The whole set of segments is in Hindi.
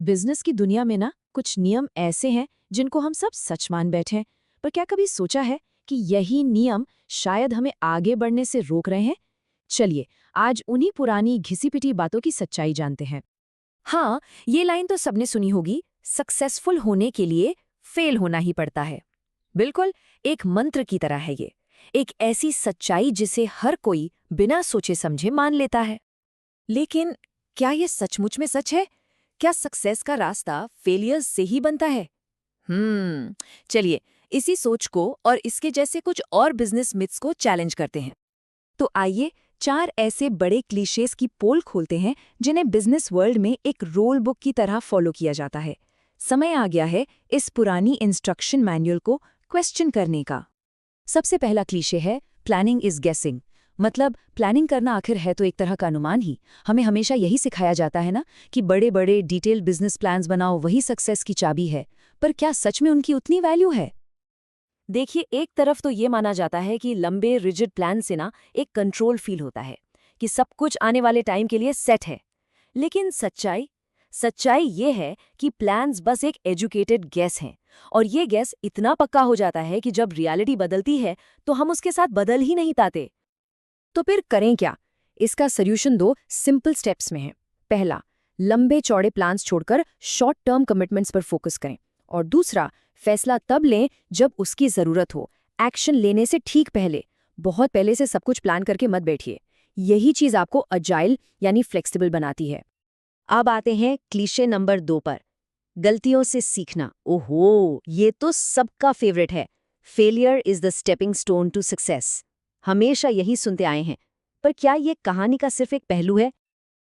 बिजनेस की दुनिया में ना कुछ नियम ऐसे हैं जिनको हम सब सच मान बैठे हैं, पर क्या कभी सोचा है कि यही नियम शायद हमें आगे बढ़ने से रोक रहे हैं? चलिए, आज उन्हीं पुरानी घिसी-पिटी बातों की सच्चाई जानते हैं। हाँ, ये लाइन तो सबने सुनी होगी, सक्सेसफुल होने के लिए फेल होना ही पड़ता है। बिल्कुल, एक मंत्र की तरह है ये। एक ऐसी सच्चाई जिसे हर कोई बिना सोचे समझे मान लेता है। लेकिन क्या ये सचमुच में सच है? क्या सक्सेस का रास्ता फेलियर्स से ही बनता है? चलिए, इसी सोच को और इसके जैसे कुछ और बिजनेस मिथ्स को चैलेंज करते हैं। तो आइए 4 ऐसे बड़े क्लीशेस की पोल खोलते हैं जिन्हें बिजनेस वर्ल्ड में एक रोल बुक की तरह फॉलो किया जाता है। समय आ गया है इस पुरानी इंस्ट्रक्शन मैनुअल को क्वेश्चन करने का। सबसे पहला क्लीशे है प्लानिंग इज गेसिंग। मतलब प्लानिंग करना आखिर है तो एक तरह का अनुमान ही। हमें हमेशा यही सिखाया जाता है ना कि बड़े बड़े डिटेल बिजनेस प्लान्स बनाओ, वही सक्सेस की चाबी है। पर क्या सच में उनकी उतनी वैल्यू है? देखिए, एक तरफ तो ये माना जाता है कि लंबे रिजिड प्लान से ना एक कंट्रोल फील होता है कि सब कुछ आने वाले टाइम के लिए सेट है। लेकिन सच्चाई सच्चाई ये है कि प्लान्स बस एक एजुकेटेड गेस हैं, और ये गेस इतना पक्का हो जाता है कि जब रियलिटी बदलती है तो हम उसके साथ बदल ही नहीं पाते। तो फिर करें क्या? इसका सॉल्यूशन 2 सिंपल स्टेप्स में है। पहला, लंबे चौड़े प्लान्स छोड़कर शॉर्ट टर्म कमिटमेंट्स पर फोकस करें। और दूसरा, फैसला तब लें जब उसकी जरूरत हो, एक्शन लेने से ठीक पहले। बहुत पहले से सब कुछ प्लान करके मत बैठिए। यही चीज आपको अजाइल यानी फ्लेक्सिबल बनाती है। अब आते हैं क्लीशे नंबर 2 पर, गलतियों से सीखना। ओहो, ये तो सबका फेवरेट है। Failure is the stepping stone to success. हमेशा यही सुनते आए हैं। पर क्या ये कहानी का सिर्फ एक पहलू है?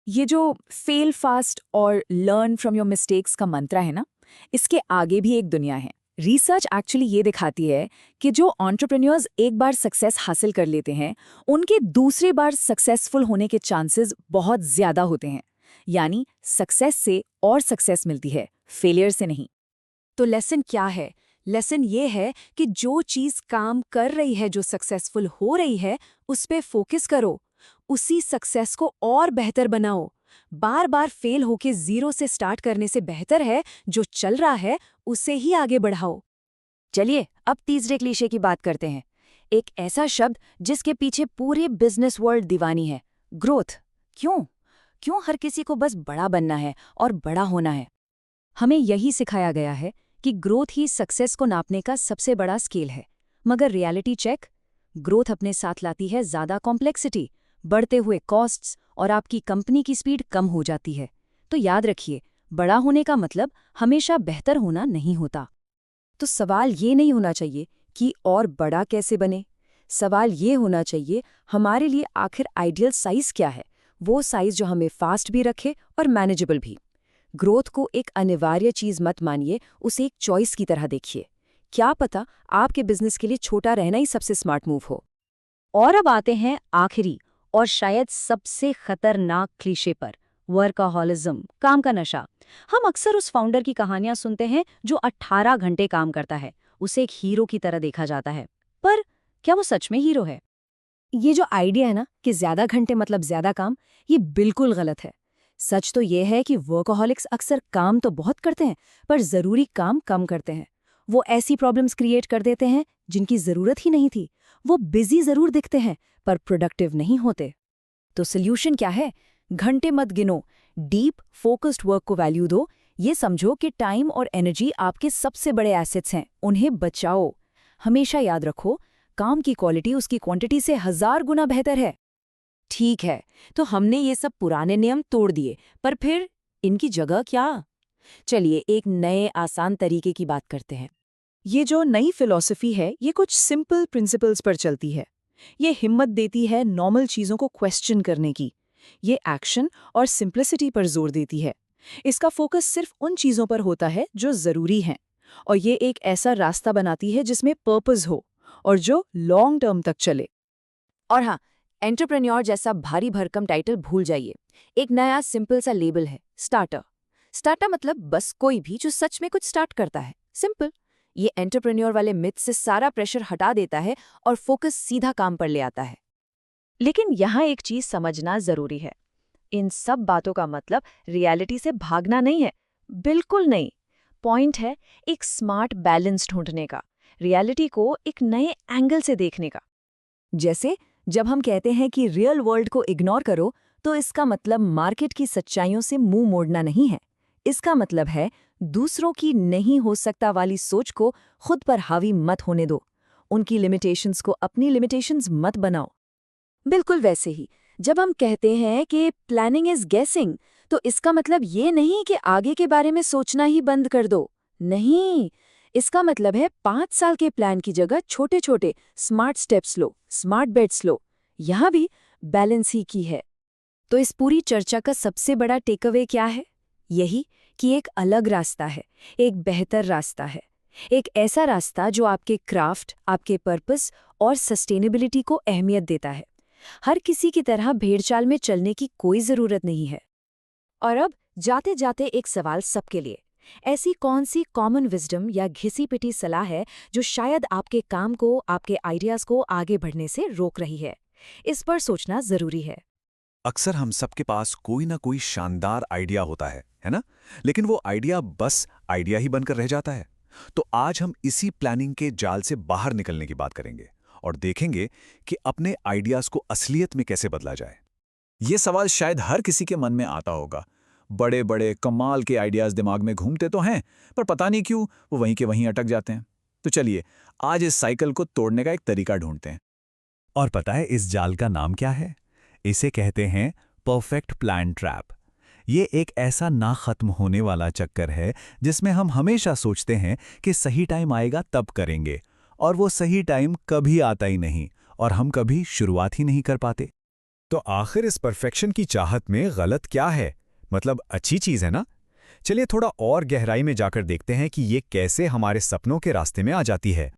ये जो फेल फास्ट और लर्न फ्रॉम योर मिस्टेक्स का मंत्र है ना, इसके आगे भी एक दुनिया है। रिसर्च एक्चुअली ये दिखाती है कि जो एंटरप्रेन्योर्स एक बार सक्सेस हासिल कर लेते हैं, उनके दूसरे बार सक्सेसफुल होने के चांसेस बहुत ज्यादा होते हैं। यानी सक्सेस से और सक्सेस मिलती है, फेलियर से नहीं। तो लेसन क्या है? लेसन ये है कि जो चीज काम कर रही है, जो सक्सेसफुल हो रही है, उस पे फोकस करो। उसी सक्सेस को और बेहतर बनाओ। बार बार फेल होके जीरो से स्टार्ट करने से बेहतर है जो चल रहा है उसे ही आगे बढ़ाओ। चलिए, अब तीसरे क्लीशे की बात करते हैं। एक ऐसा शब्द जिसके पीछे पूरे बिजनेस वर्ल्ड दीवानी है, ग्रोथ। क्यों? क्यों हर किसी को बस बड़ा बनना है और बड़ा होना है? हमें यही सिखाया गया है कि ग्रोथ ही सक्सेस को नापने का सबसे बड़ा स्केल है। मगर रियलिटी चेक, ग्रोथ अपने साथ लाती है ज़्यादा कॉम्प्लेक्सिटी, बढ़ते हुए कॉस्ट्स, और आपकी कंपनी की स्पीड कम हो जाती है। तो याद रखिए, बड़ा होने का मतलब हमेशा बेहतर होना नहीं होता। तो सवाल ये नहीं होना चाहिए कि और बड़ा कैसे बने। सवाल ये होना चाहिए, हमारे लिए आखिर आइडियल साइज क्या है? वो साइज जो हमें फास्ट भी रखे और मैनेजेबल भी। ग्रोथ को एक अनिवार्य चीज मत मानिए, उसे एक चॉइस की तरह देखिए। क्या पता आपके बिजनेस के लिए छोटा रहना ही सबसे स्मार्ट मूव हो। और अब आते हैं आखिरी और शायद सबसे खतरनाक क्लीशे पर, वर्कaholicism, काम का नशा। हम अक्सर उस फाउंडर की कहानियां सुनते हैं जो 18 घंटे काम करता है। उसे एक हीरो की तरह देखा जाता है। पर क्या वो सच में हीरो है? ये जो आइडिया है ना कि ज्यादा घंटे मतलब ज्यादा काम, ये बिल्कुल गलत है। सच तो ये है कि वर्कहॉलिक्स अक्सर काम तो बहुत करते हैं, पर जरूरी काम कम करते हैं। वो ऐसी प्रॉब्लम्स क्रिएट कर देते हैं जिनकी जरूरत ही नहीं थी। वो बिजी जरूर दिखते हैं, पर प्रोडक्टिव नहीं होते। तो सोल्यूशन क्या है? घंटे मत गिनो, डीप फोकस्ड वर्क को वैल्यू दो। ये समझो कि टाइम और एनर्जी आपके सबसे बड़े एसेट्स हैं, उन्हें बचाओ। हमेशा याद रखो, काम की क्वालिटी उसकी क्वांटिटी से 1000 गुना बेहतर है। ठीक है, तो हमने ये सब पुराने नियम तोड़ दिए, पर फिर इनकी जगह क्या? चलिए, एक नए आसान तरीके की बात करते हैं। ये जो नई फिलॉसफी है, ये कुछ सिंपल प्रिंसिपल्स पर चलती है। ये हिम्मत देती है नॉर्मल चीज़ों को क्वेश्चन करने की। ये एक्शन और सिंप्लिसिटी पर जोर देती है। इसका फोकस सिर्फ उन चीज़ों पर होता है जो ज़रूरी हैं। और ये एक ऐसा रास्ता बनाती है जिसमें पर्पस हो और जो लॉन्ग टर्म तक चले। और हाँ, एंटरप्रेन्योर जैसा भारी भरकम टाइटल भूल जाइए। एक नया सिंपल सा लेबल है, स्टार्टर। स्टार्टर मतलब बस कोई भी जो सच में कुछ स्टार्ट करता है, सिंपल। ये एंटरप्रेन्योर वाले मिथ से सारा प्रेशर हटा देता है और फोकस सीधा काम पर ले आता है। लेकिन यहाँ एक चीज समझना जरूरी है। इन सब बातों का मतलब रियलिटी से भागना नहीं है, बिल्कुल नहीं। पॉइंट है एक स्मार्ट बैलेंस ढूंढने का, रियलिटी को एक नए एंगल से देखने का। जैसे जब हम कहते हैं कि रियल वर्ल्ड को इग्नोर करो, तो इसका मतलब मार्केट की सच्चाइयों से मुंह मोड़ना नहीं है। इसका मतलब है दूसरों की नहीं हो सकता वाली सोच को खुद पर हावी मत होने दो। उनकी लिमिटेशंस को अपनी लिमिटेशंस मत बनाओ। बिल्कुल वैसे ही, जब हम कहते हैं कि प्लानिंग इज गेसिंग, तो इसका मतलब ये नहीं कि आगे के बारे में सोचना ही बंद कर दो। नहीं, इसका मतलब है 5 साल के प्लान की जगह छोटे छोटे स्मार्ट स्टेप्स लो, स्मार्ट बेट्स लो। यहाँ भी बैलेंस ही की है। तो इस पूरी चर्चा का सबसे बड़ा टेकअवे क्या है? यही कि एक अलग रास्ता है, एक बेहतर रास्ता है। एक ऐसा रास्ता जो आपके क्राफ्ट, आपके पर्पस और सस्टेनेबिलिटी को अहमियत देता है। हर किसी की तरह भेड़चाल में चलने की कोई ज़रूरत नहीं है। और अब जाते जाते एक सवाल सबके लिए। ऐसी कौन सी कॉमन विजडम या घिसी-पिटी सलाह है जो शायद आपके काम को, आपके आइडियाज़ को आगे बढ़ने से रोक रही है? इस पर सोचना ज़रूरी है। अक्सर हम सबके पास कोई ना कोई शानदार आइडिया होता है ना? लेकिन वो आइडिया बस आइडिया ही बनकर रह जाता है। तो आज हम इसी प्लानिंग के जाल से बाहर निकलने की बात करेंगे और देखेंगे कि अपने आइडियाज को असलियत में कैसे बदला जाए। ये सवाल शायद हर किसी के मन में आता होगा। बड़े बड़े कमाल के आइडियाज दिमाग में घूमते तो हैं, पर पता नहीं क्यों वो वहीं के वहीं अटक जाते हैं। तो चलिए आज इस साइकिल को तोड़ने का एक तरीका ढूंढते हैं। और पता है इस जाल का नाम क्या है? इसे कहते हैं परफेक्ट प्लान ट्रैप। ये एक ऐसा ना खत्म होने वाला चक्कर है जिसमें हम हमेशा सोचते हैं कि सही टाइम आएगा तब करेंगे, और वो सही टाइम कभी आता ही नहीं और हम कभी शुरुआत ही नहीं कर पाते। तो आखिर इस परफेक्शन की चाहत में गलत क्या है? मतलब अच्छी चीज है ना? चलिए थोड़ा और गहराई में जाकर देखते हैं कि ये कैसे हमारे सपनों के रास्ते में आ जाती है।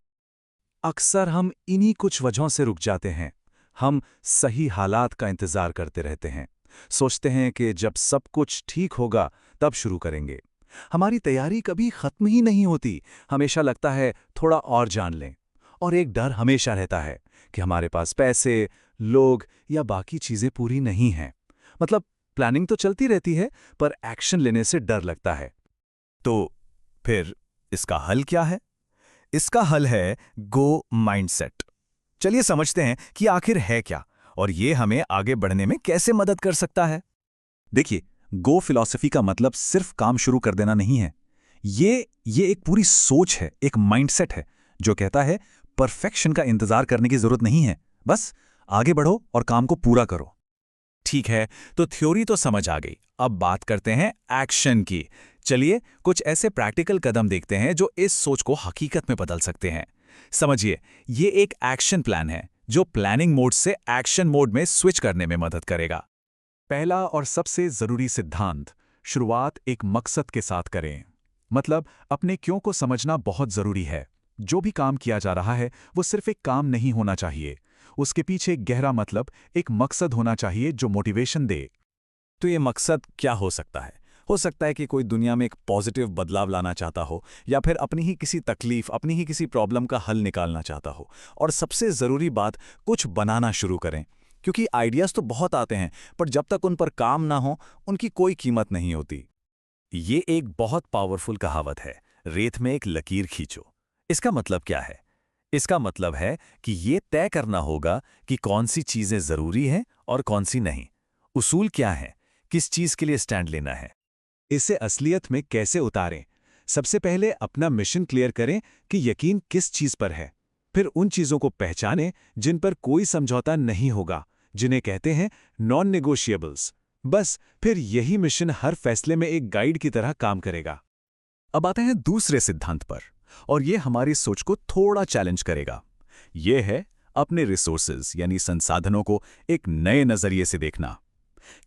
अक्सर हम इन्हीं कुछ वजहों से रुक जाते हैं। हम सही हालात का इंतजार करते रहते हैं, सोचते हैं कि जब सब कुछ ठीक होगा तब शुरू करेंगे। हमारी तैयारी कभी खत्म ही नहीं होती, हमेशा लगता है थोड़ा और जान लें। और एक डर हमेशा रहता है कि हमारे पास पैसे, लोग या बाकी चीजें पूरी नहीं हैं। मतलब प्लानिंग तो चलती रहती है पर एक्शन लेने से डर लगता है। तो फिर इसका हल क्या है? इसका हल है गो माइंडसेट। चलिए समझते हैं कि आखिर है क्या और ये हमें आगे बढ़ने में कैसे मदद कर सकता है। देखिए, गो फिलॉसफी का मतलब सिर्फ काम शुरू कर देना नहीं है। ये एक पूरी सोच है, एक माइंडसेट है जो कहता है परफेक्शन का इंतजार करने की जरूरत नहीं है, बस आगे बढ़ो और काम को पूरा करो। ठीक है, तो थ्योरी तो समझ आ गई, अब बात करते हैं एक्शन की। चलिए कुछ ऐसे प्रैक्टिकल कदम देखते हैं जो इस सोच को हकीकत में बदल सकते हैं। समझिए, ये एक एक्शन प्लान है जो प्लानिंग मोड से एक्शन मोड में स्विच करने में मदद करेगा। पहला और सबसे जरूरी सिद्धांत, शुरुआत एक मकसद के साथ करें। मतलब अपने क्यों को समझना बहुत जरूरी है। जो भी काम किया जा रहा है वो सिर्फ एक काम नहीं होना चाहिए, उसके पीछे एक गहरा मतलब, एक मकसद होना चाहिए जो मोटिवेशन दे। तो ये मकसद क्या हो सकता है? हो सकता है कि कोई दुनिया में एक पॉजिटिव बदलाव लाना चाहता हो, या फिर अपनी ही किसी तकलीफ, अपनी ही किसी प्रॉब्लम का हल निकालना चाहता हो। और सबसे ज़रूरी बात, कुछ बनाना शुरू करें, क्योंकि आइडियाज़ तो बहुत आते हैं पर जब तक उन पर काम ना हो उनकी कोई कीमत नहीं होती। ये एक बहुत पावरफुल कहावत है, रेत में एक लकीर खींचो। इसका मतलब क्या है? इसका मतलब है कि ये तय करना होगा कि कौन सी चीज़ें ज़रूरी हैं और कौन सी नहीं। उसूल क्या है, किस चीज़ के लिए स्टैंड लेना है। इसे असलियत में कैसे उतारें? सबसे पहले अपना मिशन क्लियर करें कि यकीन किस चीज़ पर है। फिर उन चीज़ों को पहचानें जिन पर कोई समझौता नहीं होगा, जिन्हें कहते हैं नॉन नेगोशिएबल्स। बस फिर यही मिशन हर फैसले में एक गाइड की तरह काम करेगा। अब आते हैं दूसरे सिद्धांत पर, और ये हमारी सोच को थोड़ा चैलेंज करेगा। ये है अपने रिसोर्सेज यानी संसाधनों को एक नए नज़रिए से देखना।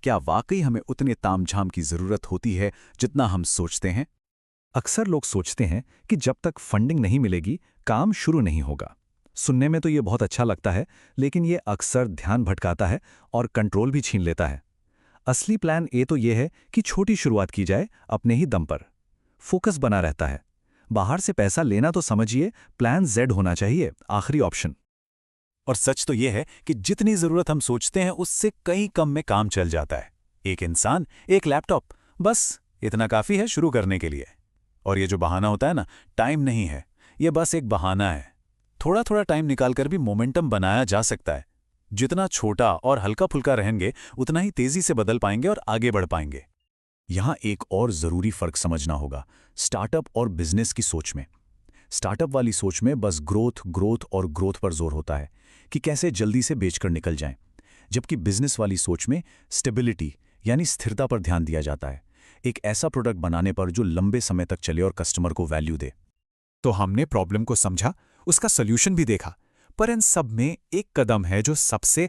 क्या वाकई हमें उतने तामझाम की ज़रूरत होती है जितना हम सोचते हैं? अक्सर लोग सोचते हैं कि जब तक फंडिंग नहीं मिलेगी काम शुरू नहीं होगा। सुनने में तो ये बहुत अच्छा लगता है, लेकिन ये अक्सर ध्यान भटकाता है और कंट्रोल भी छीन लेता है। असली प्लान ए तो ये है कि छोटी शुरुआत की जाए अपने ही दम पर। फोकस बना रहता है। बाहर से पैसा लेना तो समझिए, प्लान जेड होना चाहिए, आखिरी ऑप्शन। और सच तो ये है कि जितनी ज़रूरत हम सोचते हैं उससे कहीं कम में काम चल जाता है। एक इंसान, एक लैपटॉप, बस इतना काफ़ी है शुरू करने के लिए। और ये जो बहाना होता है ना, टाइम नहीं है, ये बस एक बहाना है। थोड़ा थोड़ा टाइम निकालकर भी मोमेंटम बनाया जा सकता है। जितना छोटा और हल्का फुल्का रहेंगे उतना ही तेजी से बदल पाएंगे और आगे बढ़ पाएंगे। यहां एक और जरूरी फर्क समझना होगा स्टार्टअप और बिजनेस की सोच में। स्टार्टअप वाली सोच में बस ग्रोथ ग्रोथ और ग्रोथ पर जोर होता है कि कैसे जल्दी से बेचकर निकल जाएं, जबकि बिजनेस वाली सोच में स्टेबिलिटी यानी स्थिरता पर ध्यान दिया जाता है, एक ऐसा प्रोडक्ट बनाने पर जो लंबे समय तक चले और कस्टमर को वैल्यू दे। तो हमने प्रॉब्लम को समझा, उसका सॉल्यूशन भी देखा, पर इन सब में एक कदम है जो सबसे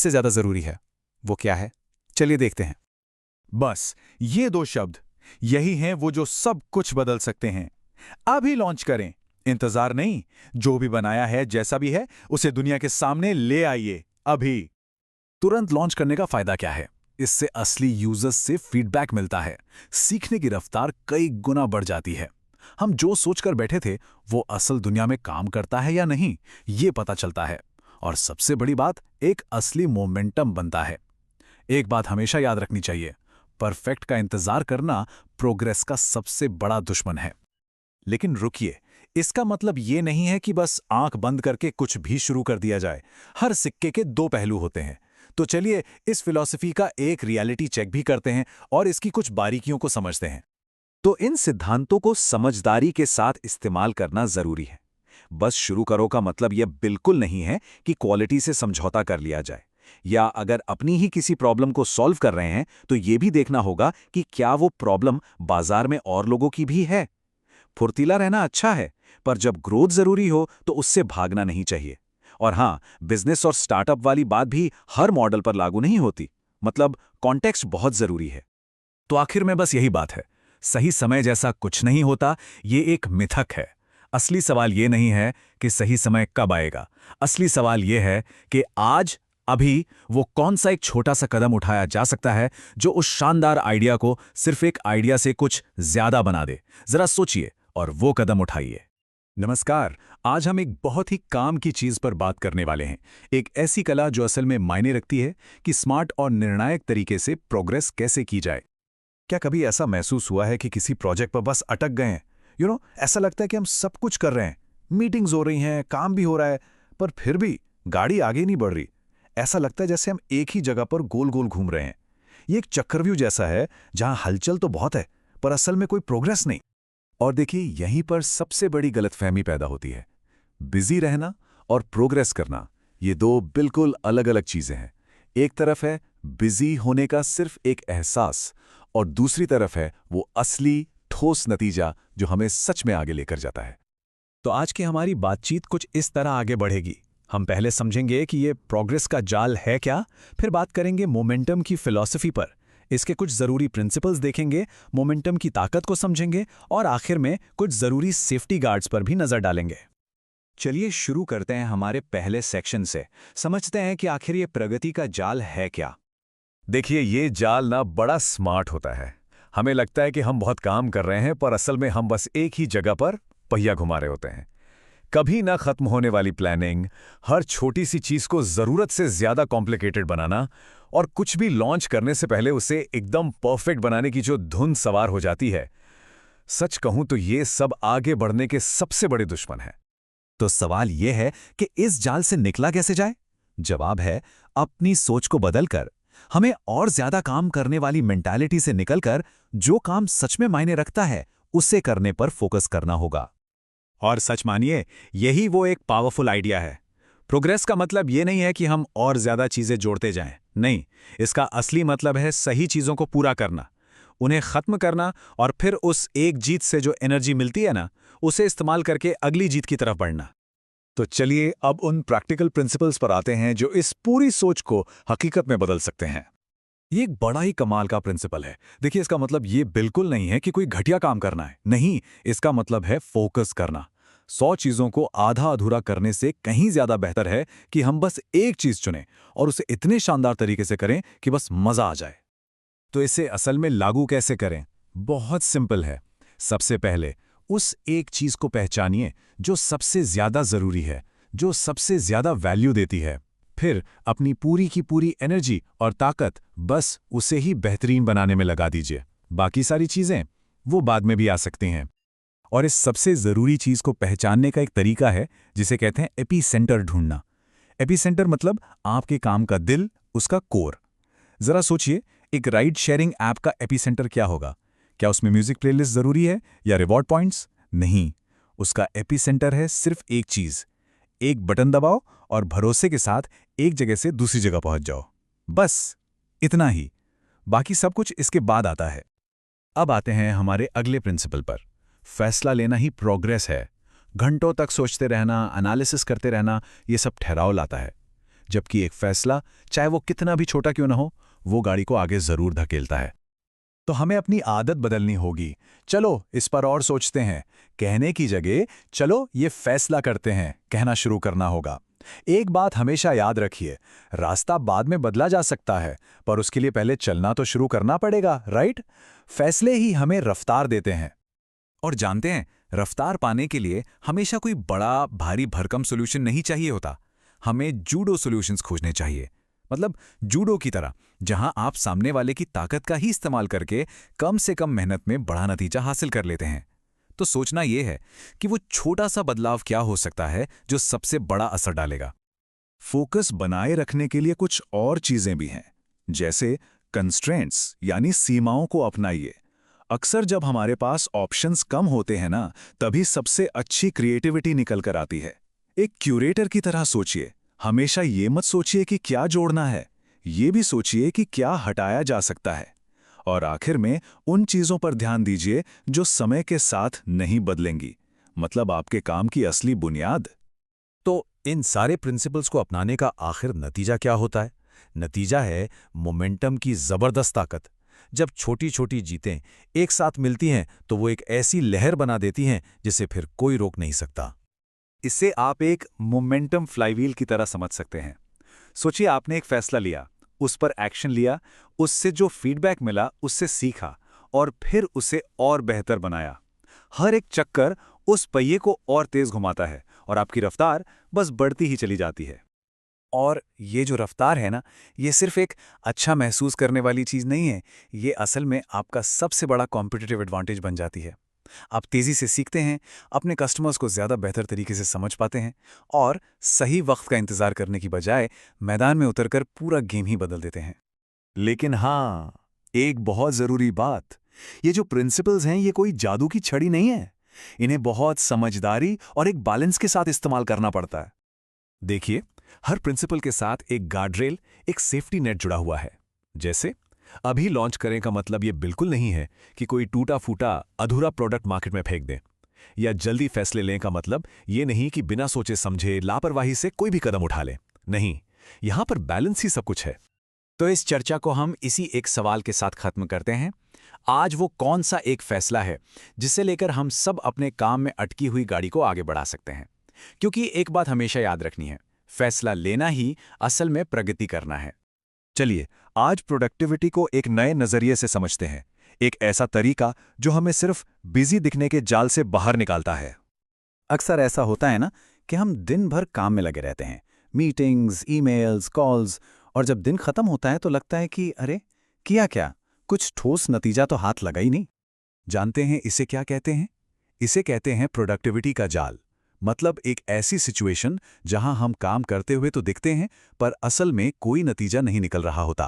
ज्यादा जरूरी है। वो क्या है? चलिए देखते हैं। बस ये 2 शब्द, यही हैं वो जो सब कुछ बदल सकते हैं। अभी लॉन्च करें, इंतजार नहीं। जो भी बनाया है, जैसा भी है, उसे दुनिया के सामने ले आइए अभी। तुरंत लॉन्च करने का फायदा क्या है? इससे असली यूजर्स से फीडबैक मिलता है, सीखने की रफ्तार कई गुना बढ़ जाती है। हम जो सोचकर बैठे थे वो असल दुनिया में काम करता है या नहीं, ये पता चलता है। और सबसे बड़ी बात, एक असली मोमेंटम बनता है। एक बात हमेशा याद रखनी चाहिए, परफेक्ट का इंतजार करना प्रोग्रेस का सबसे बड़ा दुश्मन है। लेकिन रुकिए, इसका मतलब ये नहीं है कि बस आंख बंद करके कुछ भी शुरू कर दिया जाए। हर सिक्के के 2 पहलू होते हैं। तो चलिए इस फिलॉसफी का एक रियलिटी चेक भी करते हैं और इसकी कुछ बारीकियों को समझते हैं। तो इन सिद्धांतों को समझदारी के साथ इस्तेमाल करना जरूरी है। बस शुरू करो का मतलब यह बिल्कुल नहीं है कि क्वालिटी से समझौता कर लिया जाए, या अगर अपनी ही किसी प्रॉब्लम को सॉल्व कर रहे हैं तो यह भी देखना होगा कि क्या वो प्रॉब्लम बाजार में और लोगों की भी है। फुर्तीला रहना अच्छा है, पर जब ग्रोथ जरूरी हो तो उससे भागना नहीं चाहिए। और हाँ, बिजनेस और स्टार्टअप वाली बात भी हर मॉडल पर लागू नहीं होती। मतलब कॉन्टेक्स्ट बहुत जरूरी है। तो आखिर में बस यही बात है, सही समय जैसा कुछ नहीं होता, ये एक मिथक है। असली सवाल ये नहीं है कि सही समय कब आएगा। असली सवाल ये है कि आज, अभी, वो कौन सा एक छोटा सा कदम उठाया जा सकता है जो उस शानदार आइडिया को सिर्फ एक आइडिया से कुछ ज्यादा बना दे। जरा सोचिए और वो कदम उठाइए। नमस्कार, आज हम एक बहुत ही काम की चीज पर बात करने वाले हैं। एक ऐसी कला जो असल में मायने रखती है कि स्मार्ट और निर्णायक तरीके से प्रोग्रेस कैसे की जाए। क्या कभी ऐसा महसूस हुआ है कि किसी प्रोजेक्ट पर बस अटक गए हैं? ऐसा लगता है कि हम सब कुछ कर रहे हैं, मीटिंग्स हो रही हैं, काम भी हो रहा है, पर फिर भी गाड़ी आगे नहीं बढ़ रही। ऐसा लगता है जैसे हम एक ही जगह पर गोल गोल घूम रहे हैं। ये एक चक्रव्यूह जैसा है जहां हलचल तो बहुत है पर असल में कोई प्रोग्रेस नहीं। और देखिए, यहीं पर सबसे बड़ी गलतफहमी पैदा होती है। बिजी रहना और प्रोग्रेस करना, ये 2 बिल्कुल अलग अलग चीजें हैं। एक तरफ है बिजी होने का सिर्फ एक एहसास, और दूसरी तरफ है वो असली ठोस नतीजा जो हमें सच में आगे लेकर जाता है। तो आज की हमारी बातचीत कुछ इस तरह आगे बढ़ेगी। हम पहले समझेंगे कि ये प्रोग्रेस का जाल है क्या, फिर बात करेंगे मोमेंटम की फिलॉसफी पर, इसके कुछ जरूरी प्रिंसिपल्स देखेंगे, मोमेंटम की ताकत को समझेंगे और आखिर में कुछ जरूरी सेफ्टी गार्ड्स पर भी नजर डालेंगे। चलिए शुरू करते हैं हमारे पहले सेक्शन से। समझते हैं कि आखिर ये प्रगति का जाल है क्या। देखिए, ये जाल ना बड़ा स्मार्ट होता है। हमें लगता है कि हम बहुत काम कर रहे हैं, पर असल में हम बस एक ही जगह पर पहिया घुमा रहे होते हैं। कभी ना खत्म होने वाली प्लानिंग, हर छोटी सी चीज को जरूरत से ज्यादा कॉम्प्लिकेटेड बनाना, और कुछ भी लॉन्च करने से पहले उसे एकदम परफेक्ट बनाने की जो धुन सवार हो जाती है। सच कहूं तो ये सब आगे बढ़ने के सबसे बड़े दुश्मन हैं। तो सवाल यह है कि इस जाल से निकला कैसे जाए? जवाब है, अपनी सोच को बदलकर। हमें और ज्यादा काम करने वाली मेंटालिटी से निकलकर जो काम सच में मायने रखता है उसे करने पर फोकस करना होगा। और सच मानिए, यही वो एक पावरफुल आइडिया है। प्रोग्रेस का मतलब ये नहीं है कि हम और ज्यादा चीजें जोड़ते जाएं। नहीं, इसका असली मतलब है सही चीजों को पूरा करना, उन्हें खत्म करना, और फिर उस एक जीत से जो एनर्जी मिलती है ना, उसे इस्तेमाल करके अगली जीत की तरफ बढ़ना। तो चलिए अब उन प्रैक्टिकल प्रिंसिपल्स पर आते हैं जो इस पूरी सोच को हकीकत में बदल सकते हैं। ये एक बड़ा ही कमाल का प्रिंसिपल है। देखिए, इसका मतलब ये बिल्कुल नहीं है कि कोई घटिया काम करना है। नहीं, इसका मतलब है फोकस करना। 100 चीजों को आधा अधूरा करने से कहीं ज्यादा बेहतर है कि हम बस एक चीज चुनें और उसे इतने शानदार तरीके से करें कि बस मजा आ जाए। तो इसे असल में लागू कैसे करें? बहुत सिंपल है। सबसे पहले उस एक चीज को पहचानिए जो सबसे ज्यादा जरूरी है, जो सबसे ज्यादा वैल्यू देती है। फिर अपनी पूरी की पूरी एनर्जी और ताकत बस उसे ही बेहतरीन बनाने में लगा दीजिए। बाकी सारी चीज़ें वो बाद में भी आ सकती हैं। और इस सबसे ज़रूरी चीज़ को पहचानने का एक तरीका है जिसे कहते हैं एपीसेंटर ढूंढना। एपीसेंटर मतलब आपके काम का दिल, उसका कोर। ज़रा सोचिए, एक राइड शेयरिंग ऐप का एपीसेंटर क्या होगा? क्या उसमें म्यूजिक प्लेलिस्ट ज़रूरी है या रिवॉर्ड पॉइंट्स? नहीं, उसका एपीसेंटर है सिर्फ एक चीज़। एक बटन दबाओ और भरोसे के साथ एक जगह से दूसरी जगह पहुंच जाओ। बस इतना ही, बाकी सब कुछ इसके बाद आता है। अब आते हैं हमारे अगले प्रिंसिपल पर। फैसला लेना ही प्रोग्रेस है। घंटों तक सोचते रहना, एनालिसिस करते रहना, ये सब ठहराव लाता है। जबकि एक फैसला, चाहे वो कितना भी छोटा क्यों ना हो, वो गाड़ी को आगे जरूर धकेलता है। तो हमें अपनी आदत बदलनी होगी। चलो इस पर और सोचते हैं, कहने की जगह चलो ये फैसला करते हैं कहना शुरू करना होगा। एक बात हमेशा याद रखिए, रास्ता बाद में बदला जा सकता है, पर उसके लिए पहले चलना तो शुरू करना पड़ेगा, राइट? फैसले ही हमें रफ्तार देते हैं। और जानते हैं, रफ्तार पाने के लिए हमेशा कोई बड़ा भारी भरकम सॉल्यूशन नहीं चाहिए होता। हमें जूडो सॉल्यूशंस खोजने चाहिए। मतलब जूडो की तरह, जहां आप सामने वाले की ताकत का ही इस्तेमाल करके कम से कम मेहनत में बड़ा नतीजा हासिल कर लेते हैं। तो सोचना यह है कि वो छोटा सा बदलाव क्या हो सकता है जो सबसे बड़ा असर डालेगा। फोकस बनाए रखने के लिए कुछ और चीजें भी हैं, जैसे कंस्ट्रेंट्स यानी सीमाओं को अपनाइए। अक्सर जब हमारे पास ऑप्शंस कम होते हैं ना, तभी सबसे अच्छी क्रिएटिविटी निकल कर आती है। एक क्यूरेटर की तरह सोचिए। हमेशा ये मत सोचिए कि क्या जोड़ना है, ये भी सोचिए कि क्या हटाया जा सकता है। और आखिर में उन चीजों पर ध्यान दीजिए जो समय के साथ नहीं बदलेंगी, मतलब आपके काम की असली बुनियाद। तो इन सारे प्रिंसिपल्स को अपनाने का आखिर नतीजा क्या होता है? नतीजा है मोमेंटम की जबरदस्त ताकत। जब छोटी छोटी जीतें एक साथ मिलती हैं तो वो एक ऐसी लहर बना देती हैं जिसे फिर कोई रोक नहीं सकता। इसे आप एक मोमेंटम फ्लाईव्हील की तरह समझ सकते हैं। सोचिए, आपने एक फैसला लिया, उस पर एक्शन लिया, उससे जो फीडबैक मिला उससे सीखा और फिर उसे और बेहतर बनाया। हर एक चक्कर उस पहिए को और तेज घुमाता है और आपकी रफ्तार बस बढ़ती ही चली जाती है। और ये जो रफ्तार है ना, ये सिर्फ एक अच्छा महसूस करने वाली चीज़ नहीं है, ये असल में आपका सबसे बड़ा कॉम्पिटिटिव एडवांटेज बन जाती है। आप तेज़ी से सीखते हैं, अपने कस्टमर्स को ज़्यादा बेहतर तरीके से समझ पाते हैं और सही वक्त का इंतज़ार करने की बजाय मैदान में उतरकर पूरा गेम ही बदल देते हैं। लेकिन हाँ, एक बहुत ज़रूरी बात, ये जो प्रिंसिपल्स हैं ये कोई जादू की छड़ी नहीं है। इन्हें बहुत समझदारी और एक बैलेंस के साथ इस्तेमाल करना पड़ता है। देखिए, हर प्रिंसिपल के साथ एक गार्डरेल, एक सेफ्टी नेट जुड़ा हुआ है। जैसे अभी लॉन्च करें का मतलब ये बिल्कुल नहीं है कि कोई टूटा फूटा अधूरा प्रोडक्ट मार्केट में फेंक दें, या जल्दी फैसले लें का मतलब ये नहीं कि बिना सोचे समझे लापरवाही से कोई भी कदम उठा लें। नहीं, यहां पर बैलेंस ही सब कुछ है। तो इस चर्चा को हम इसी एक सवाल के साथ खत्म करते हैं। आज वो कौन सा एक फैसला है जिसे लेकर हम सब अपने काम में अटकी हुई गाड़ी को आगे बढ़ा सकते हैं? क्योंकि एक बात हमेशा याद रखनी है, फैसला लेना ही असल में प्रगति करना है। चलिए, आज प्रोडक्टिविटी को एक नए नजरिए से समझते हैं, एक ऐसा तरीका जो हमें सिर्फ बिजी दिखने के जाल से बाहर निकालता है। अक्सर ऐसा होता है ना कि हम दिन भर काम में लगे रहते हैं, मीटिंग्स, ईमेल्स, कॉल्स, और जब दिन खत्म होता है तो लगता है कि अरे किया क्या, कुछ ठोस नतीजा तो हाथ लगा ही नहीं। जानते हैं इसे क्या कहते हैं? इसे कहते हैं प्रोडक्टिविटी का जाल। मतलब एक ऐसी सिचुएशन जहां हम काम करते हुए तो दिखते हैं पर असल में कोई नतीजा नहीं निकल रहा होता।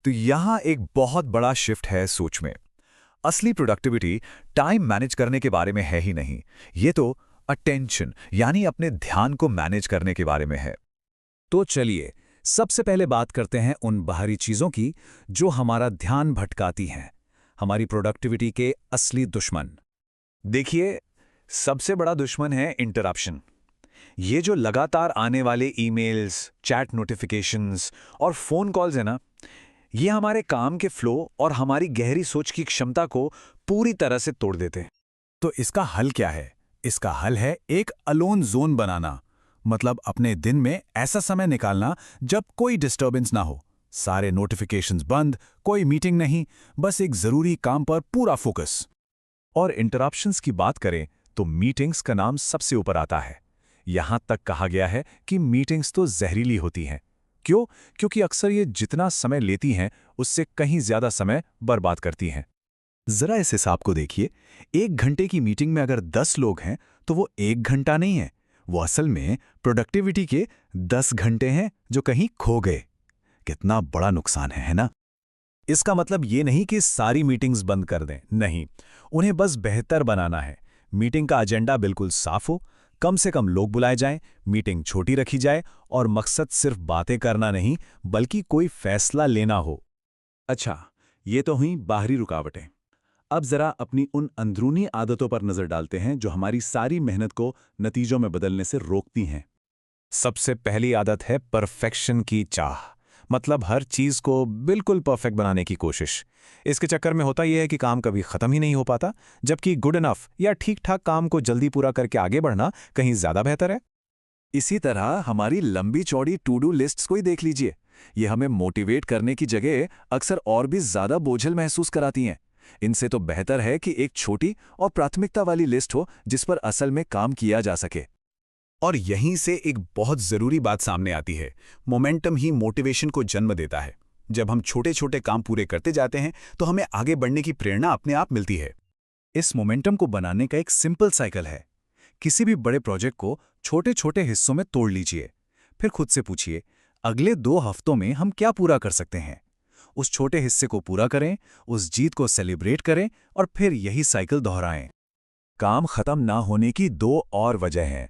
तो यहां एक बहुत बड़ा शिफ्ट है सोच में। असली प्रोडक्टिविटी टाइम मैनेज करने के बारे में है ही नहीं, ये तो अटेंशन यानी अपने ध्यान को मैनेज करने के बारे में है। तो चलिए सबसे पहले बात करते हैं उन बाहरी चीजों की जो हमारा ध्यान भटकाती हैं, हमारी प्रोडक्टिविटी के असली दुश्मन। देखिए, सबसे बड़ा दुश्मन है इंटरप्शन। ये जो लगातार आने वाले ईमेल्स, चैट नोटिफिकेशंस और फोन कॉल्स है ना, ये हमारे काम के फ्लो और हमारी गहरी सोच की क्षमता को पूरी तरह से तोड़ देते हैं। तो इसका हल क्या है? इसका हल है एक अलोन जोन बनाना। मतलब अपने दिन में ऐसा समय निकालना जब कोई डिस्टर्बेंस ना हो, सारे नोटिफिकेशंस बंद, कोई मीटिंग नहीं, बस एक जरूरी काम पर पूरा फोकस। और इंटरप्शंस की बात करें तो मीटिंग्स का नाम सबसे ऊपर आता है। यहां तक कहा गया है कि मीटिंग्स तो जहरीली होती हैं। क्यों? क्योंकि अक्सर ये जितना समय लेती हैं उससे कहीं ज्यादा समय बर्बाद करती हैं। जरा इस हिसाब को देखिए, 1 घंटे की मीटिंग में अगर 10 लोग हैं तो वो 1 घंटा नहीं है, वो असल में प्रोडक्टिविटी के 10 घंटे हैं जो कहीं खो गए। कितना बड़ा नुकसान है ना? इसका मतलब ये नहीं कि सारी मीटिंग्स बंद कर दें, नहीं, उन्हें बस बेहतर बनाना है। मीटिंग का एजेंडा बिल्कुल साफ हो, कम से कम लोग बुलाए जाएं, मीटिंग छोटी रखी जाए और मकसद सिर्फ बातें करना नहीं बल्कि कोई फैसला लेना हो। अच्छा, ये तो हुई बाहरी रुकावटें। अब जरा अपनी उन अंदरूनी आदतों पर नजर डालते हैं जो हमारी सारी मेहनत को नतीजों में बदलने से रोकती हैं। सबसे पहली आदत है परफेक्शन की चाह, मतलब हर चीज को बिल्कुल परफेक्ट बनाने की कोशिश। इसके चक्कर में होता यह है कि काम कभी खत्म ही नहीं हो पाता, जबकि गुड इनफ या ठीक ठाक काम को जल्दी पूरा करके आगे बढ़ना कहीं ज्यादा बेहतर है। इसी तरह हमारी लंबी चौड़ी टू डू लिस्ट्स को ही देख लीजिए। ये हमें मोटिवेट करने की जगह अक्सर और भी ज्यादा बोझिल महसूस कराती हैं। इनसे तो बेहतर है कि एक छोटी और प्राथमिकता वाली लिस्ट हो जिस पर असल में काम किया जा सके। और यहीं से एक बहुत जरूरी बात सामने आती है, मोमेंटम ही मोटिवेशन को जन्म देता है। जब हम छोटे छोटे काम पूरे करते जाते हैं तो हमें आगे बढ़ने की प्रेरणा अपने आप मिलती है। इस मोमेंटम को बनाने का एक सिंपल साइकिल है। किसी भी बड़े प्रोजेक्ट को छोटे छोटे हिस्सों में तोड़ लीजिए, फिर खुद से पूछिए अगले 2 हफ्तों में हम क्या पूरा कर सकते हैं। उस छोटे हिस्से को पूरा करें, उस जीत को सेलिब्रेट करें और फिर यही साइकिल दोहराएं। काम खत्म ना होने की 2 और वजह हैं।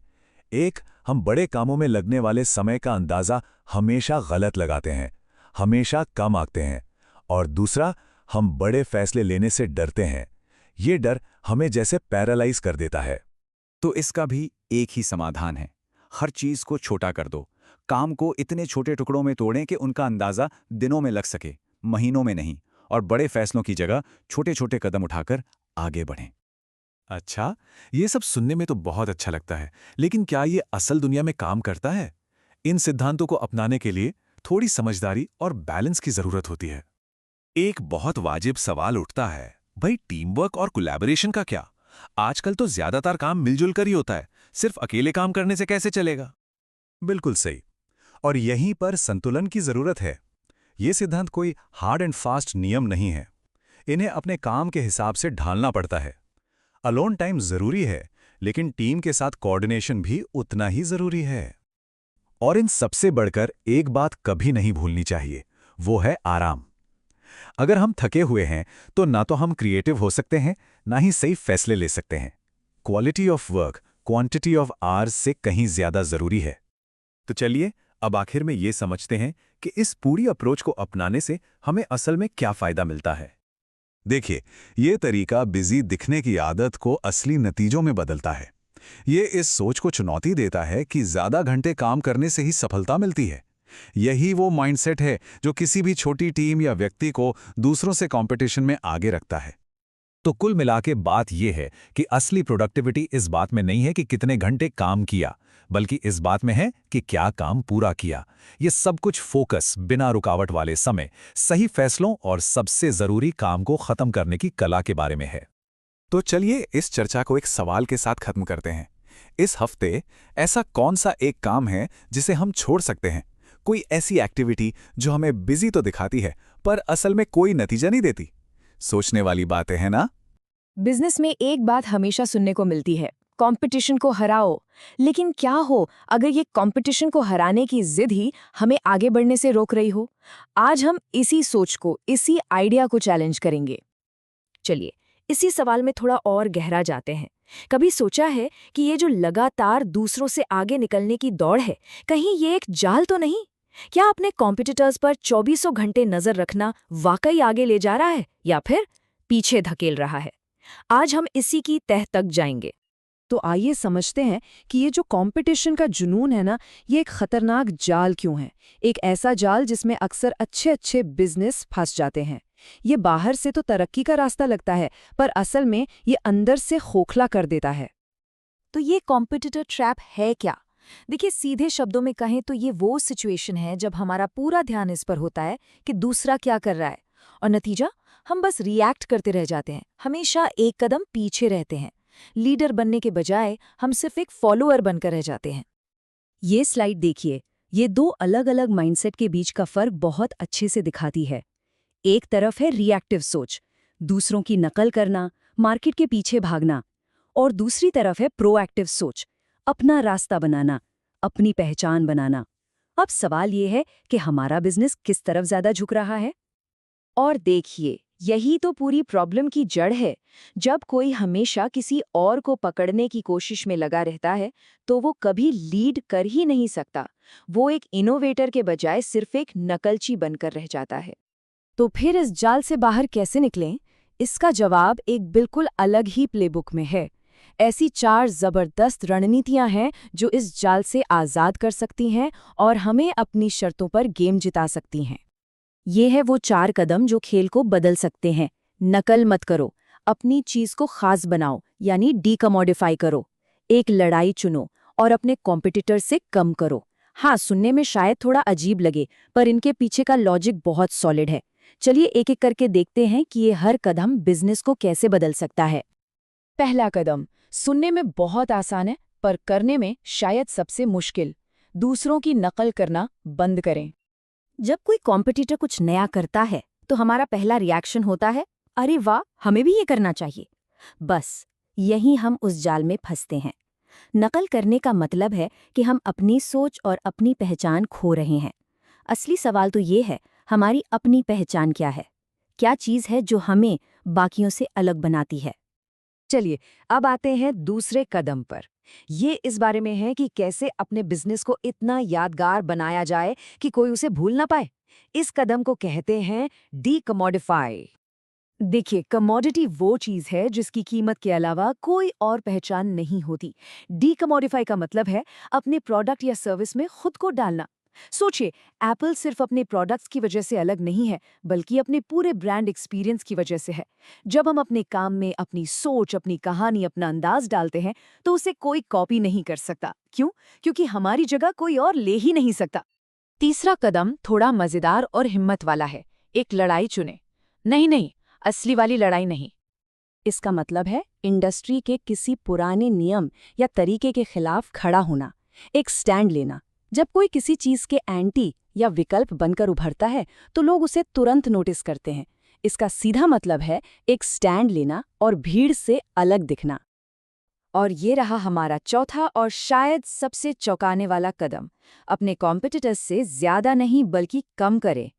एक, हम बड़े कामों में लगने वाले समय का अंदाजा हमेशा गलत लगाते हैं, हमेशा कम आंकते हैं। और दूसरा, हम बड़े फैसले लेने से डरते हैं। ये डर हमें जैसे पैरालाइज कर देता है। तो इसका भी एक ही समाधान है, हर चीज को छोटा कर दो। काम को इतने छोटे टुकड़ों में तोड़ें कि उनका अंदाजा दिनों में लग सके, महीनों में नहीं। और बड़े फैसलों की जगह छोटे छोटे कदम उठाकर आगे बढ़ें। अच्छा, ये सब सुनने में तो बहुत अच्छा लगता है, लेकिन क्या ये असल दुनिया में काम करता है? इन सिद्धांतों को अपनाने के लिए थोड़ी समझदारी और बैलेंस की जरूरत होती है। एक बहुत वाजिब सवाल उठता है, भाई टीम वर्क और कोलैबोरेशन का क्या? आजकल तो ज्यादातर काम मिलजुल कर ही होता है, सिर्फ अकेले काम करने से कैसे चलेगा? बिल्कुल सही। और यहीं पर संतुलन की जरूरत है। ये सिद्धांत कोई हार्ड एंड फास्ट नियम नहीं है। इन्हें अपने काम के हिसाब से ढालना पड़ता है। अलोन टाइम जरूरी है, लेकिन टीम के साथ कोऑर्डिनेशन भी उतना ही जरूरी है। और इन सबसे बढ़कर एक बात कभी नहीं भूलनी चाहिए, वो है आराम। अगर हम थके हुए हैं तो ना तो हम क्रिएटिव हो सकते हैं, ना ही सही फैसले ले सकते हैं। Quality of work quantity of hours से कहीं ज्यादा जरूरी है। तो चलिए अब आखिर में ये समझते हैं कि इस पूरी अप्रोच को अपनाने से हमें असल में क्या फायदा मिलता है। देखिए, ये तरीका बिजी दिखने की आदत को असली नतीजों में बदलता है। ये इस सोच को चुनौती देता है कि ज्यादा घंटे काम करने से ही सफलता मिलती है। यही वो माइंडसेट है जो किसी भी छोटी टीम या व्यक्ति को दूसरों से कंपटीशन में आगे रखता है। तो कुल मिला के बात यह है कि असली प्रोडक्टिविटी इस बात में नहीं है कि कितने घंटे काम किया, बल्कि इस बात में है कि क्या काम पूरा किया। ये सब कुछ फोकस, बिना रुकावट वाले समय, सही फैसलों और सबसे जरूरी काम को खत्म करने की कला के बारे में है। तो चलिए इस चर्चा को एक सवाल के साथ खत्म करते हैं। इस हफ्ते ऐसा कौन सा एक काम है जिसे हम छोड़ सकते हैं? कोई ऐसी एक्टिविटी जो हमें बिजी तो दिखाती है पर असल में कोई नतीजा नहीं देती। सोचने वाली बातें हैं ना? बिजनेस में एक बात हमेशा सुनने को मिलती है, कंपटीशन को हराओ। लेकिन क्या हो अगर ये कंपटीशन को हराने की जिद ही हमें आगे बढ़ने से रोक रही हो? आज हम इसी सोच को, इसी आइडिया को चैलेंज करेंगे। चलिए इसी सवाल में थोड़ा और गहरा जाते हैं। कभी सोचा है कि ये जो लगातार दूसरों से आगे निकलने की दौड़ है, कहीं ये एक जाल तो नहीं? क्या अपने कॉम्पिटिटर्स पर 24 घंटे नजर रखना वाकई आगे ले जा रहा है या फिर पीछे धकेल रहा है? आज हम इसी की तह तक जाएंगे। तो आइए समझते हैं कि ये जो कंपटीशन का जुनून है ना, ये एक खतरनाक जाल क्यों है। एक ऐसा जाल जिसमें अक्सर अच्छे अच्छे बिजनेस फंस जाते हैं। ये बाहर से तो तरक्की का रास्ता लगता है, पर असल में ये अंदर से खोखला कर देता है। तो ये कॉम्पिटिटर ट्रैप है क्या? देखिए, सीधे शब्दों में कहें तो ये वो सिचुएशन है जब हमारा पूरा ध्यान इस पर होता है कि दूसरा क्या कर रहा है, और नतीजा हम बस रिएक्ट करते रह जाते हैं, हमेशा एक कदम पीछे रहते हैं। लीडर बनने के बजाय हम सिर्फ एक फॉलोअर बनकर रह जाते हैं। ये स्लाइड देखिए, ये 2 अलग-अलग माइंडसेट के बीच का फर्क बहुत अच्छे से दिखाती है। एक तरफ है रिएक्टिव सोच, दूसरों की नकल करना, मार्केट के पीछे भागना। और दूसरी तरफ है प्रोएक्टिव सोच, अपना रास्ता बनाना, अपनी पहचान बनाना। अब सवाल ये है कि हमारा बिजनेस किस तरफ ज्यादा झुक रहा है? और देखिए, यही तो पूरी प्रॉब्लम की जड़ है। जब कोई हमेशा किसी और को पकड़ने की कोशिश में लगा रहता है, तो वो कभी लीड कर ही नहीं सकता। वो एक इनोवेटर के बजाय सिर्फ एक नकलची बनकर रह जाता है। तो फिर इस जाल से बाहर कैसे निकलें? इसका जवाब एक बिल्कुल अलग ही प्लेबुक में है। ऐसी 4 जबरदस्त रणनीतियां हैं जो इस जाल से आज़ाद कर सकती हैं और हमें अपनी शर्तों पर गेम जिता सकती हैं। ये है वो 4 कदम जो खेल को बदल सकते हैं। नकल मत करो, अपनी चीज को खास बनाओ यानी डीकमोडिफाई करो, एक लड़ाई चुनो और अपने कॉम्पिटिटर से कम करो। हाँ, सुनने में शायद थोड़ा अजीब लगे, पर इनके पीछे का लॉजिक बहुत सॉलिड है। चलिए एक-एक करके देखते हैं कि ये हर कदम बिजनेस को कैसे बदल सकता है। पहला कदम सुनने में बहुत आसान है, पर करने में शायद सबसे मुश्किल। दूसरों की नकल करना बंद करें। जब कोई कॉम्पिटिटर कुछ नया करता है, तो हमारा पहला रिएक्शन होता है, अरे वाह, हमें भी ये करना चाहिए। बस यहीं हम उस जाल में फंसते हैं। नकल करने का मतलब है कि हम अपनी सोच और अपनी पहचान खो रहे हैं। असली सवाल तो ये है, हमारी अपनी पहचान क्या है? क्या चीज़ है जो हमें बाकियों से अलग बनाती है? चलिए, अब आते हैं दूसरे कदम पर। ये इस बारे में है कि कैसे अपने बिजनेस को इतना यादगार बनाया जाए कि कोई उसे भूल ना पाए। इस कदम को कहते हैं डीकमोडिफाई। देखिए, कमोडिटी वो चीज है जिसकी कीमत के अलावा कोई और पहचान नहीं होती। डीकमोडिफाई का मतलब है अपने प्रोडक्ट या सर्विस में खुद को डालना। सोचिए, एप्पल सिर्फ अपने प्रोडक्ट्स की वजह से अलग नहीं है, बल्कि अपने पूरे ब्रांड एक्सपीरियंस की वजह से है। जब हम अपने काम में अपनी सोच, अपनी कहानी, अपना अंदाज डालते हैं, तो उसे कोई कॉपी नहीं कर सकता। क्यों? क्योंकि हमारी जगह कोई और ले ही नहीं सकता। तीसरा कदम थोड़ा मजेदार और हिम्मत वाला है। एक लड़ाई चुने। नहीं, असली वाली लड़ाई नहीं। इसका मतलब है इंडस्ट्री के किसी पुराने नियम या तरीके के खिलाफ खड़ा होना, एक स्टैंड लेना। जब कोई किसी चीज के एंटी या विकल्प बनकर उभरता है, तो लोग उसे तुरंत नोटिस करते हैं। इसका सीधा मतलब है एक स्टैंड लेना और भीड़ से अलग दिखना। और ये रहा हमारा चौथा और शायद सबसे चौंकाने वाला कदम, अपने कॉम्पिटिटर्स से ज्यादा नहीं बल्कि कम करें।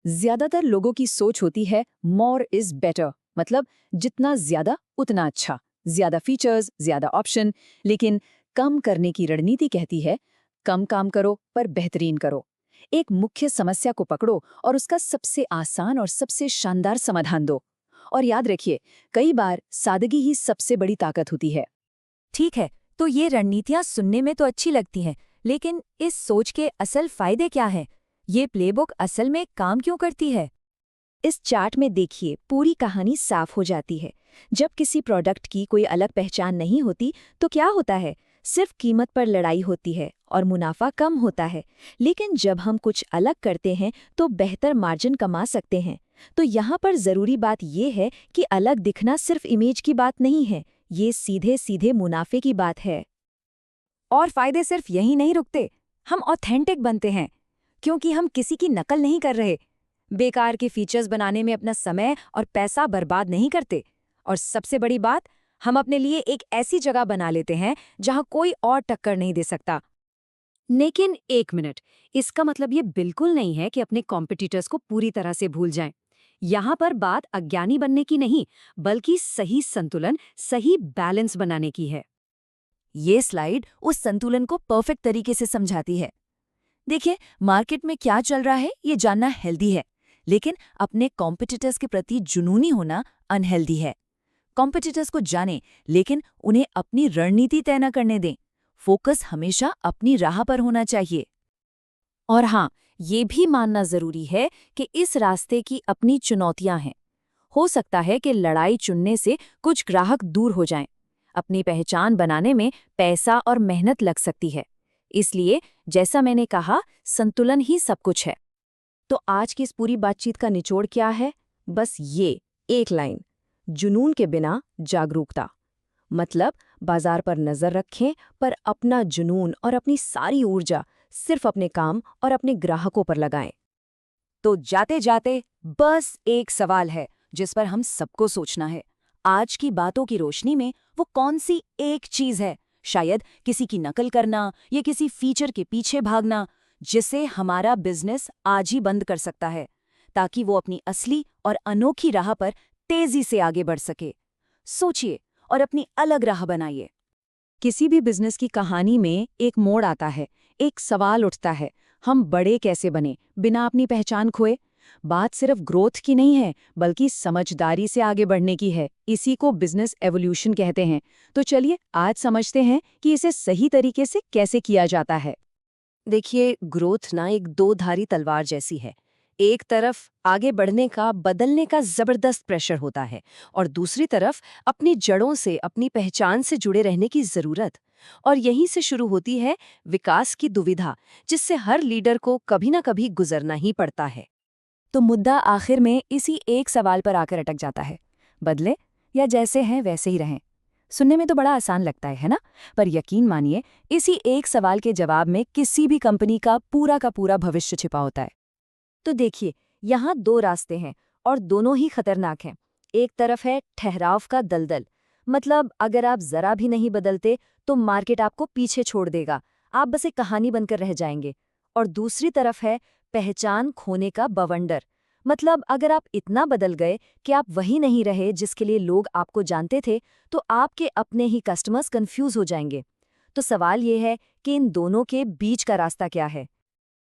ज्यादातर लोगों की सोच होती है मोर इज बेटर, मतलब जितना ज्यादा उतना अच्छा, ज्यादा फीचर्स, ज्यादा ऑप्शन। लेकिन कम करने की रणनीति कहती है कम काम करो पर बेहतरीन करो। एक मुख्य समस्या को पकड़ो और उसका सबसे आसान और सबसे शानदार समाधान दो। और याद रखिए, कई बार सादगी ही सबसे बड़ी ताकत होती है। ठीक है, तो ये रणनीतियां सुनने में तो अच्छी लगती हैं, लेकिन इस सोच के असल फायदे क्या हैं? ये प्लेबुक असल में काम क्यों करती है? इस चार्ट में देखिए, पूरी कहानी साफ हो जाती है। जब किसी प्रोडक्ट की कोई अलग पहचान नहीं होती, तो क्या होता है? सिर्फ कीमत पर लड़ाई होती है और मुनाफा कम होता है। लेकिन जब हम कुछ अलग करते हैं, तो बेहतर मार्जिन कमा सकते हैं। तो यहाँ पर जरूरी बात यह है कि अलग दिखना सिर्फ इमेज की बात नहीं है, ये सीधे सीधे मुनाफे की बात है। और फायदे सिर्फ यही नहीं रुकते, हम ऑथेंटिक बनते हैं, क्योंकि हम किसी की नकल नहीं कर रहे, बेकार के फीचर्स बनाने में अपना समय और पैसा बर्बाद नहीं करते। और सबसे बड़ी बात, हम अपने लिए एक ऐसी जगह बना लेते हैं जहां कोई और टक्कर नहीं दे सकता। लेकिन एक मिनट, इसका मतलब ये बिल्कुल नहीं है कि अपने कॉम्पिटिटर्स को पूरी तरह से भूल जाएं। यहां पर बात अज्ञानी बनने की नहीं, बल्कि सही संतुलन, सही बैलेंस बनाने की है। ये स्लाइड उस संतुलन को परफेक्ट तरीके से समझाती है। देखिए, मार्केट में क्या चल रहा है ये जानना हेल्दी है, लेकिन अपने कॉम्पिटिटर्स के प्रति जुनूनी होना अनहेल्दी है। कॉम्पिटिटर्स को जानें, लेकिन उन्हें अपनी रणनीति तय न करने दें। फोकस हमेशा अपनी राह पर होना चाहिए। और हाँ, ये भी मानना जरूरी है कि इस रास्ते की अपनी चुनौतियां हैं। हो सकता है कि लड़ाई चुनने से कुछ ग्राहक दूर हो जाएं। अपनी पहचान बनाने में पैसा और मेहनत लग सकती है। इसलिए जैसा मैंने कहा, संतुलन ही सब कुछ है। तो आज की इस पूरी बातचीत का निचोड़ क्या है? बस ये एक लाइन, जुनून के बिना जागरूकता। मतलब बाजार पर नजर रखें, पर अपना जुनून और अपनी सारी ऊर्जा सिर्फ अपने काम और अपने ग्राहकों पर लगाएं। तो जाते जाते बस एक सवाल है जिस पर हम सबको सोचना है। आज की बातों की रोशनी में वो कौन सी एक चीज़ है, शायद किसी की नकल करना या किसी फीचर के पीछे भागना, जिसे हमारा बिजनेस आज ही बंद कर सकता है, ताकि वो अपनी असली और अनोखी राह पर तेजी से आगे बढ़ सके। सोचिए और अपनी अलग राह बनाइए। किसी भी बिजनेस की कहानी में एक मोड़ आता है, एक सवाल उठता है, हम बड़े कैसे बने बिना अपनी पहचान खोए। बात सिर्फ ग्रोथ की नहीं है, बल्कि समझदारी से आगे बढ़ने की है। इसी को बिजनेस एवोल्यूशन कहते हैं। तो चलिए आज समझते हैं कि इसे सही तरीके से कैसे किया जाता है। देखिए, ग्रोथ ना एक दो-धारी तलवार जैसी है। एक तरफ आगे बढ़ने का, बदलने का जबरदस्त प्रेशर होता है और दूसरी तरफ अपनी जड़ों से, अपनी पहचान से जुड़े रहने की जरूरत। और यहीं से शुरू होती है विकास की दुविधा, जिससे हर लीडर को कभी ना कभी गुजरना ही पड़ता है। तो मुद्दा आखिर में इसी एक सवाल पर आकर अटक जाता है, बदले या जैसे हैं वैसे ही रहें। सुनने में तो बड़ा आसान लगता है ना? पर यकीन मानिए, इसी एक सवाल के जवाब में किसी भी कंपनी का पूरा भविष्य छिपा होता है। तो देखिए, यहाँ दो रास्ते हैं और दोनों ही खतरनाक हैं। एक तरफ है ठहराव का दलदल, मतलब अगर आप जरा भी नहीं बदलते तो मार्केट आपको पीछे छोड़ देगा, आप बस एक कहानी बनकर रह जाएंगे। और दूसरी तरफ है पहचान खोने का बवंडर, मतलब अगर आप इतना बदल गए कि आप वही नहीं रहे जिसके लिए लोग आपको जानते थे, तो आपके अपने ही कस्टमर्स कंफ्यूज हो जाएंगे। तो सवाल ये है कि इन दोनों के बीच का रास्ता क्या है?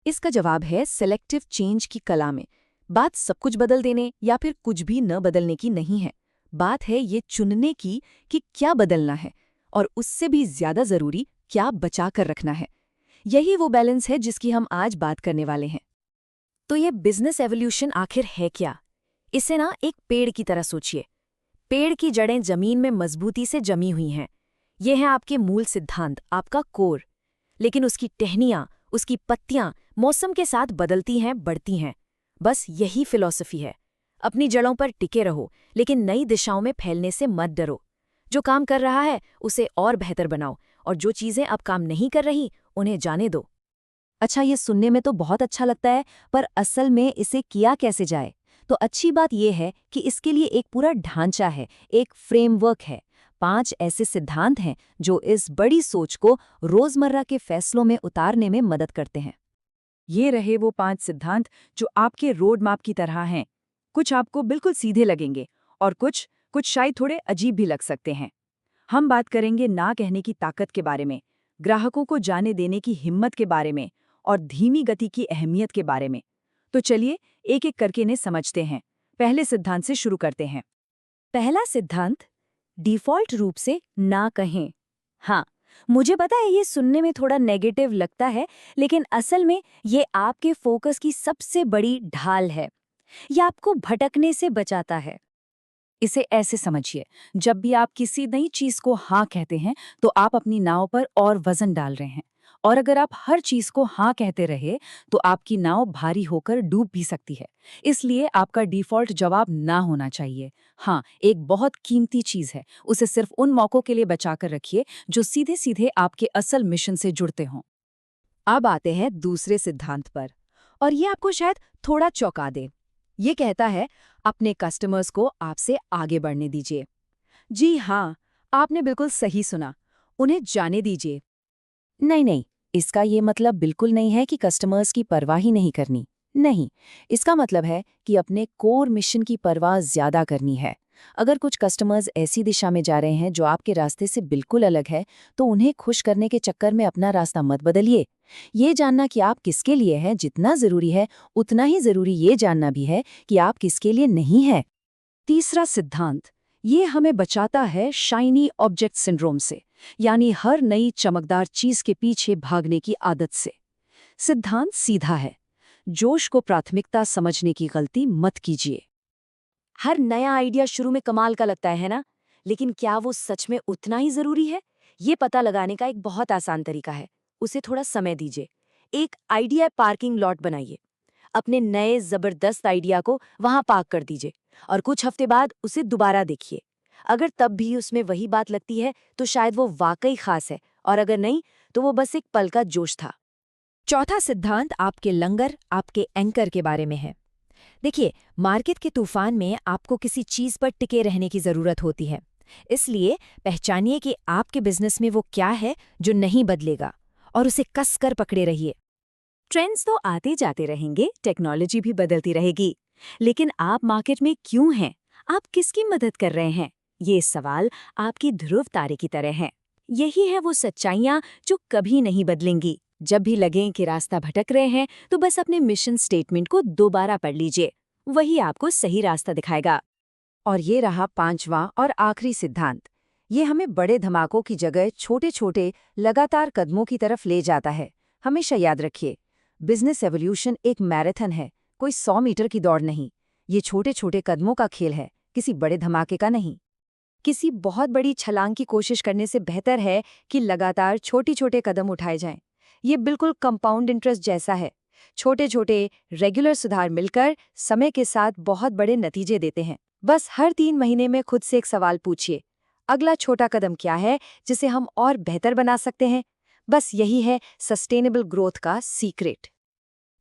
इसका जवाब है सेलेक्टिव चेंज की कला में। बात सब कुछ बदल देने या फिर कुछ भी न बदलने की नहीं है। बात है ये चुनने की कि क्या बदलना है और उससे भी ज्यादा जरूरी क्या बचा कर रखना है। यही वो बैलेंस है जिसकी हम आज बात करने वाले हैं। तो ये बिजनेस एवोल्यूशन आखिर है क्या? इसे ना एक पेड़ की तरह सोचिए। पेड़ की जड़ें जमीन में मजबूती से जमी हुई हैं। ये है आपके मूल सिद्धांत, आपका कोर। लेकिन उसकी टहनियां, उसकी पत्तियां मौसम के साथ बदलती हैं, बढ़ती हैं। बस यही फिलॉसफी है। अपनी जड़ों पर टिके रहो, लेकिन नई दिशाओं में फैलने से मत डरो। जो काम कर रहा है उसे और बेहतर बनाओ, और जो चीजें अब काम नहीं कर रही उन्हें जाने दो। अच्छा, ये सुनने में तो बहुत अच्छा लगता है, पर असल में इसे किया कैसे जाए? तो अच्छी बात यह है कि इसके लिए एक पूरा ढांचा है, एक फ्रेमवर्क है। 5 ऐसे सिद्धांत हैं जो इस बड़ी सोच को रोजमर्रा के फैसलों में उतारने में मदद करते हैं। ये रहे वो 5 सिद्धांत जो आपके रोड मैप की तरह हैं। कुछ आपको बिल्कुल सीधे लगेंगे और कुछ शायद थोड़े अजीब भी लग सकते हैं। हम बात करेंगे ना कहने की ताकत के बारे में, ग्राहकों को जाने देने की हिम्मत के बारे में और धीमी गति की अहमियत के बारे में। तो चलिए एक-एक करके इन्हें समझते हैं। पहले सिद्धांत से शुरू करते हैं। पहला सिद्धांत, डिफ़ॉल्ट रूप से ना कहें। हाँ, मुझे पता है ये सुनने में थोड़ा नेगेटिव लगता है, लेकिन असल में ये आपके फोकस की सबसे बड़ी ढाल है। ये आपको भटकने से बचाता है। इसे ऐसे समझिए, जब भी आप किसी नई चीज को हाँ कहते हैं तो आप अपनी नाव पर और वजन डाल रहे हैं। और अगर आप हर चीज को हाँ कहते रहे तो आपकी नाव भारी होकर डूब भी सकती है। इसलिए आपका डिफॉल्ट जवाब ना होना चाहिए। हाँ, एक बहुत कीमती चीज है, उसे सिर्फ उन मौकों के लिए बचाकर रखिए जो सीधे सीधे आपके असल मिशन से जुड़ते हों। अब आते हैं दूसरे सिद्धांत पर, और ये आपको शायद थोड़ा चौंका दे। ये कहता है अपने कस्टमर्स को आपसे आगे बढ़ने दीजिए। जी हाँ, आपने बिल्कुल सही सुना, उन्हें जाने दीजिए। नहीं, इसका ये मतलब बिल्कुल नहीं है कि कस्टमर्स की परवाह ही नहीं करनी। नहीं, इसका मतलब है कि अपने कोर मिशन की परवाह ज्यादा करनी है। अगर कुछ कस्टमर्स ऐसी दिशा में जा रहे हैं जो आपके रास्ते से बिल्कुल अलग है, तो उन्हें खुश करने के चक्कर में अपना रास्ता मत बदलिए। ये जानना कि आप किसके लिए हैं जितना जरूरी है, उतना ही जरूरी ये जानना भी है कि आप किसके लिए नहीं है। तीसरा सिद्धांत, ये हमें बचाता है शाइनी ऑब्जेक्ट सिंड्रोम से, यानी हर नई चमकदार चीज के पीछे भागने की आदत से। सिद्धांत सीधा है, जोश को प्राथमिकता समझने की गलती मत कीजिए। हर नया आइडिया शुरू में कमाल का लगता है ना? लेकिन क्या वो सच में उतना ही जरूरी है? ये पता लगाने का एक बहुत आसान तरीका है। उसे थोड़ा समय दीजिए। एक आइडिया पार्किंग लॉट बनाइए। अपने नए जबरदस्त आइडिया को वहां पार्क कर दीजिए और कुछ हफ्ते बाद उसे दोबारा देखिए। अगर तब भी उसमें वही बात लगती है तो शायद वो वाकई खास है, और अगर नहीं तो वो बस एक पल का जोश था। चौथा सिद्धांत आपके लंगर, आपके एंकर के बारे में है। देखिए, मार्केट के तूफान में आपको किसी चीज पर टिके रहने की जरूरत होती है। इसलिए पहचानिए कि आपके बिजनेस में वो क्या है जो नहीं बदलेगा, और उसे कस कर पकड़े रहिए। ट्रेंड्स तो आते जाते रहेंगे, टेक्नोलॉजी भी बदलती रहेगी, लेकिन आप मार्केट में क्यों हैं? आप किसकी मदद कर रहे हैं? ये सवाल आपकी ध्रुव तारे की तरह हैं। यही है वो सच्चाइयाँ जो कभी नहीं बदलेंगी। जब भी लगें कि रास्ता भटक रहे हैं, तो बस अपने मिशन स्टेटमेंट को दोबारा पढ़ लीजिए, वही आपको सही रास्ता दिखाएगा। और ये रहा 5वां और आखिरी सिद्धांत। ये हमें बड़े धमाकों की जगह छोटे छोटे लगातार कदमों की तरफ ले जाता है। हमेशा याद रखिए, बिजनेस एवोल्यूशन एक मैराथन है, कोई 100 मीटर की दौड़ नहीं। ये छोटे छोटे कदमों का खेल है, किसी बड़े धमाके का नहीं। किसी बहुत बड़ी छलांग की कोशिश करने से बेहतर है कि लगातार छोटे छोटे कदम उठाए जाएं। ये बिल्कुल कंपाउंड इंटरेस्ट जैसा है। छोटे छोटे रेगुलर सुधार मिलकर समय के साथ बहुत बड़े नतीजे देते हैं। बस हर 3 महीने में खुद से एक सवाल पूछिए, अगला छोटा कदम क्या है जिसे हम और बेहतर बना सकते हैं? बस यही है सस्टेनेबल ग्रोथ का सीक्रेट।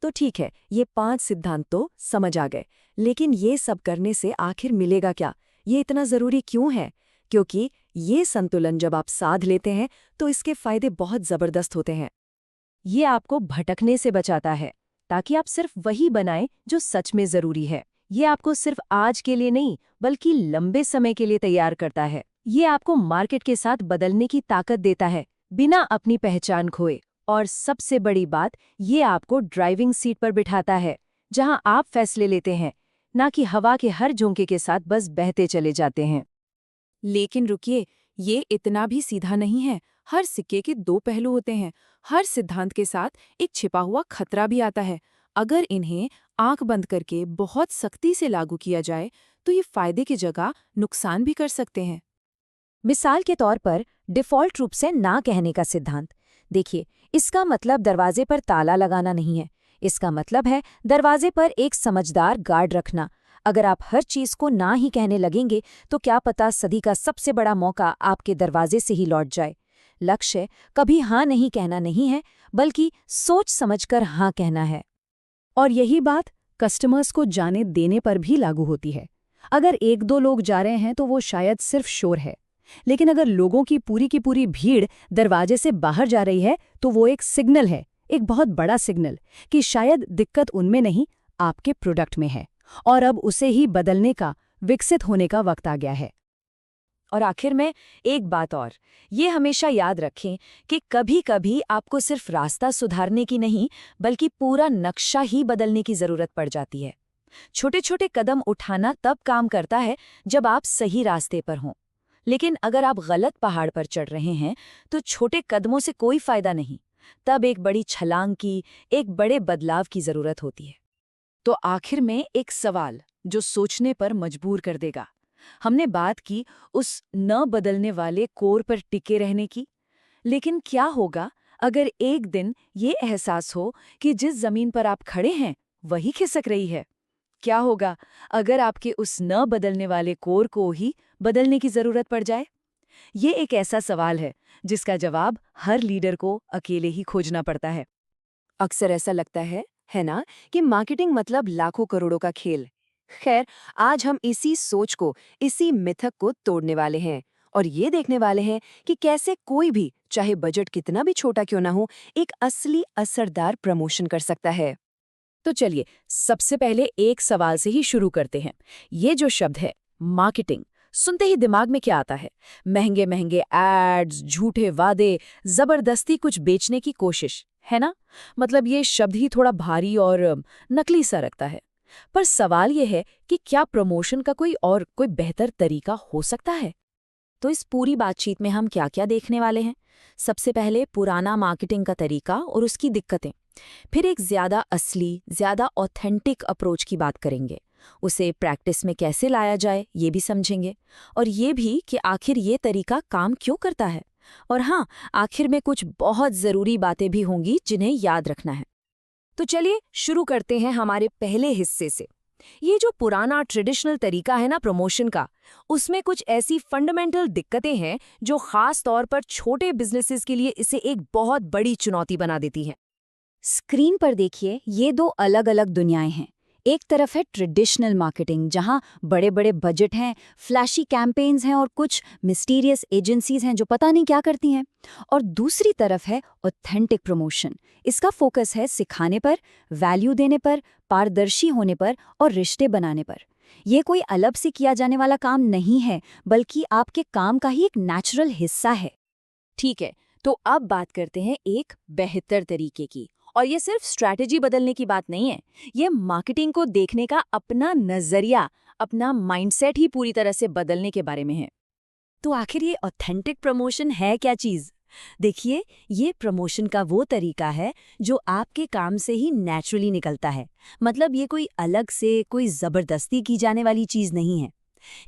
तो ठीक है, ये 5 सिद्धांत तो समझ आ गए, लेकिन ये सब करने से आखिर मिलेगा क्या? ये इतना जरूरी क्यों है? क्योंकि ये संतुलन जब आप साध लेते हैं तो इसके फायदे बहुत जबरदस्त होते हैं। ये आपको भटकने से बचाता है, ताकि आप सिर्फ वही बनाएं जो सच में जरूरी है। ये आपको सिर्फ आज के लिए नहीं, बल्कि लंबे समय के लिए तैयार करता है। ये आपको मार्केट के साथ बदलने की ताकत देता है, बिना अपनी पहचान खोए। और सबसे बड़ी बात, ये आपको ड्राइविंग सीट पर बिठाता है, जहां आप फैसले लेते हैं, ना कि हवा के हर झोंके के साथ बस बहते चले जाते हैं। लेकिन रुकिए, ये इतना भी सीधा नहीं है। हर सिक्के के 2 पहलू होते हैं। हर सिद्धांत के साथ एक छिपा हुआ खतरा भी आता है। अगर इन्हें आंख बंद करके बहुत सख्ती से लागू किया जाए तो ये फायदे की जगह नुकसान भी कर सकते हैं। मिसाल के तौर पर डिफ़ॉल्ट रूप से ना कहने का सिद्धांत। देखिए, इसका मतलब दरवाजे पर ताला लगाना नहीं है। इसका मतलब है दरवाजे पर एक समझदार गार्ड रखना। अगर आप हर चीज को ना ही कहने लगेंगे तो क्या पता सदी का सबसे बड़ा मौका आपके दरवाजे से ही लौट जाए। लक्ष्य कभी हाँ नहीं कहना नहीं है, बल्कि सोच समझकर हाँ कहना है। और यही बात कस्टमर्स को जाने देने पर भी लागू होती है। अगर 1-2 लोग जा रहे हैं तो वो शायद सिर्फ शोर है, लेकिन अगर लोगों की पूरी भीड़ दरवाजे से बाहर जा रही है तो वो एक सिग्नल है, एक बहुत बड़ा सिग्नल कि शायद दिक्कत उनमें नहीं, आपके प्रोडक्ट में है, और अब उसे ही बदलने का, विकसित होने का वक्त आ गया है। और आखिर में एक बात और, ये हमेशा याद रखें कि कभी-कभी आपको सिर्फ रास्ता सुधारने की नहीं, बल्कि पूरा नक्शा ही बदलने की जरूरत पड़ जाती है। छोटे-छोटे कदम उठाना तब काम करता है जब आप सही रास्ते पर हों। लेकिन अगर आप गलत पहाड़ पर चढ़ रहे हैं तो छोटे कदमों से कोई फायदा नहीं। तब एक बड़ी छलांग की, एक बड़े बदलाव की जरूरत होती है। तो आखिर में एक सवाल जो सोचने पर मजबूर कर देगा। हमने बात की उस न बदलने वाले कोर पर टिके रहने की, लेकिन क्या होगा अगर एक दिन ये एहसास हो कि जिस जमीन पर आप खड़े हैं वही खिसक रही है? क्या होगा अगर आपके उस न बदलने वाले कोर को ही बदलने की जरूरत पड़ जाए? ये एक ऐसा सवाल है जिसका जवाब हर लीडर को अकेले ही खोजना पड़ता है। अक्सर ऐसा लगता है ना, कि मार्केटिंग मतलब लाखों करोड़ों का खेल। खैर, आज हम इसी सोच को, इसी मिथक को तोड़ने वाले हैं और ये देखने वाले हैं कि कैसे कोई भी, चाहे बजट कितना भी छोटा क्यों ना हो, एक असली असरदार प्रमोशन कर सकता है। तो चलिए, सबसे पहले एक सवाल से ही शुरू करते हैं। ये जो शब्द है मार्केटिंग, सुनते ही दिमाग में क्या आता है? महंगे महंगे एड्स, झूठे वादे, जबरदस्ती कुछ बेचने की कोशिश, है ना? मतलब ये शब्द ही थोड़ा भारी और नकली सा लगता है। पर सवाल ये है कि क्या प्रमोशन का कोई बेहतर तरीका हो सकता है? तो इस पूरी बातचीत में हम क्या-क्या देखने वाले हैं? सबसे पहले पुराना मार्केटिंग का तरीका और उसकी दिक्कतें। फिर एक ज्यादा असली, ज्यादा ऑथेंटिक अप्रोच की बात करेंगे। उसे प्रैक्टिस में कैसे लाया जाए ये भी समझेंगे, और ये भी कि आखिर ये तरीका काम क्यों करता है। और हाँ, आखिर में कुछ बहुत जरूरी बातें भी होंगी जिन्हें याद रखना है। तो चलिए शुरू करते हैं हमारे पहले हिस्से से। ये जो पुराना ट्रेडिशनल तरीका है ना प्रमोशन का, उसमें कुछ ऐसी फंडामेंटल दिक्कतें हैं जो खास तौर पर छोटे बिजनेसेस के लिए इसे एक बहुत बड़ी चुनौती बना देती हैं। स्क्रीन पर देखिए, ये 2 अलग अलग दुनियाएं हैं। एक तरफ है ट्रेडिशनल मार्केटिंग, जहां बड़े बड़े बजट हैं, फ्लैशी कैंपेन्स हैं और कुछ मिस्टीरियस एजेंसीज हैं जो पता नहीं क्या करती हैं। और दूसरी तरफ है ऑथेंटिक प्रमोशन। इसका फोकस है सिखाने पर, वैल्यू देने पर, पारदर्शी होने पर और रिश्ते बनाने पर। ये कोई अलग से किया जाने वाला काम नहीं है, बल्कि आपके काम का ही एक नेचुरल हिस्सा है। ठीक है, तो अब बात करते हैं एक बेहतर तरीके की। और ये सिर्फ स्ट्रैटेजी बदलने की बात नहीं है, ये मार्केटिंग को देखने का अपना नजरिया, अपना माइंडसेट ही पूरी तरह से बदलने के बारे में है। तो आखिर ये ऑथेंटिक प्रमोशन है क्या चीज़? देखिए, ये प्रमोशन का वो तरीका है जो आपके काम से ही नेचुरली निकलता है। मतलब ये कोई अलग से, कोई ज़बरदस्ती की जाने वाली चीज़ नहीं है।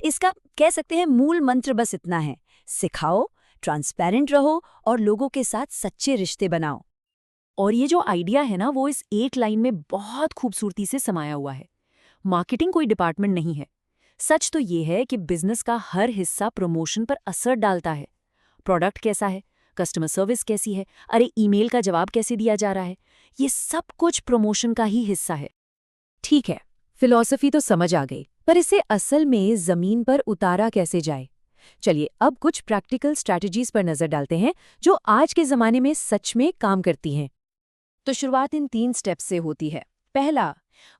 इसका कह सकते हैं मूल मंत्र बस इतना है: सिखाओ, ट्रांसपेरेंट रहो और लोगों के साथ सच्चे रिश्ते बनाओ। और ये जो आइडिया है ना, वो इस एक लाइन में बहुत खूबसूरती से समाया हुआ है। मार्केटिंग कोई डिपार्टमेंट नहीं है। सच तो ये है कि बिजनेस का हर हिस्सा प्रमोशन पर असर डालता है। प्रोडक्ट कैसा है, कस्टमर सर्विस कैसी है, अरे ईमेल का जवाब कैसे दिया जा रहा है, ये सब कुछ प्रमोशन का ही हिस्सा है। ठीक है, फिलॉसफी तो समझ आ गई, पर इसे असल में जमीन पर उतारा कैसे जाए? चलिए अब कुछ प्रैक्टिकल स्ट्रैटेजीज पर नजर डालते हैं जो आज के जमाने में सच में काम करती हैं। तो शुरुआत इन 3 स्टेप्स से होती है। पहला,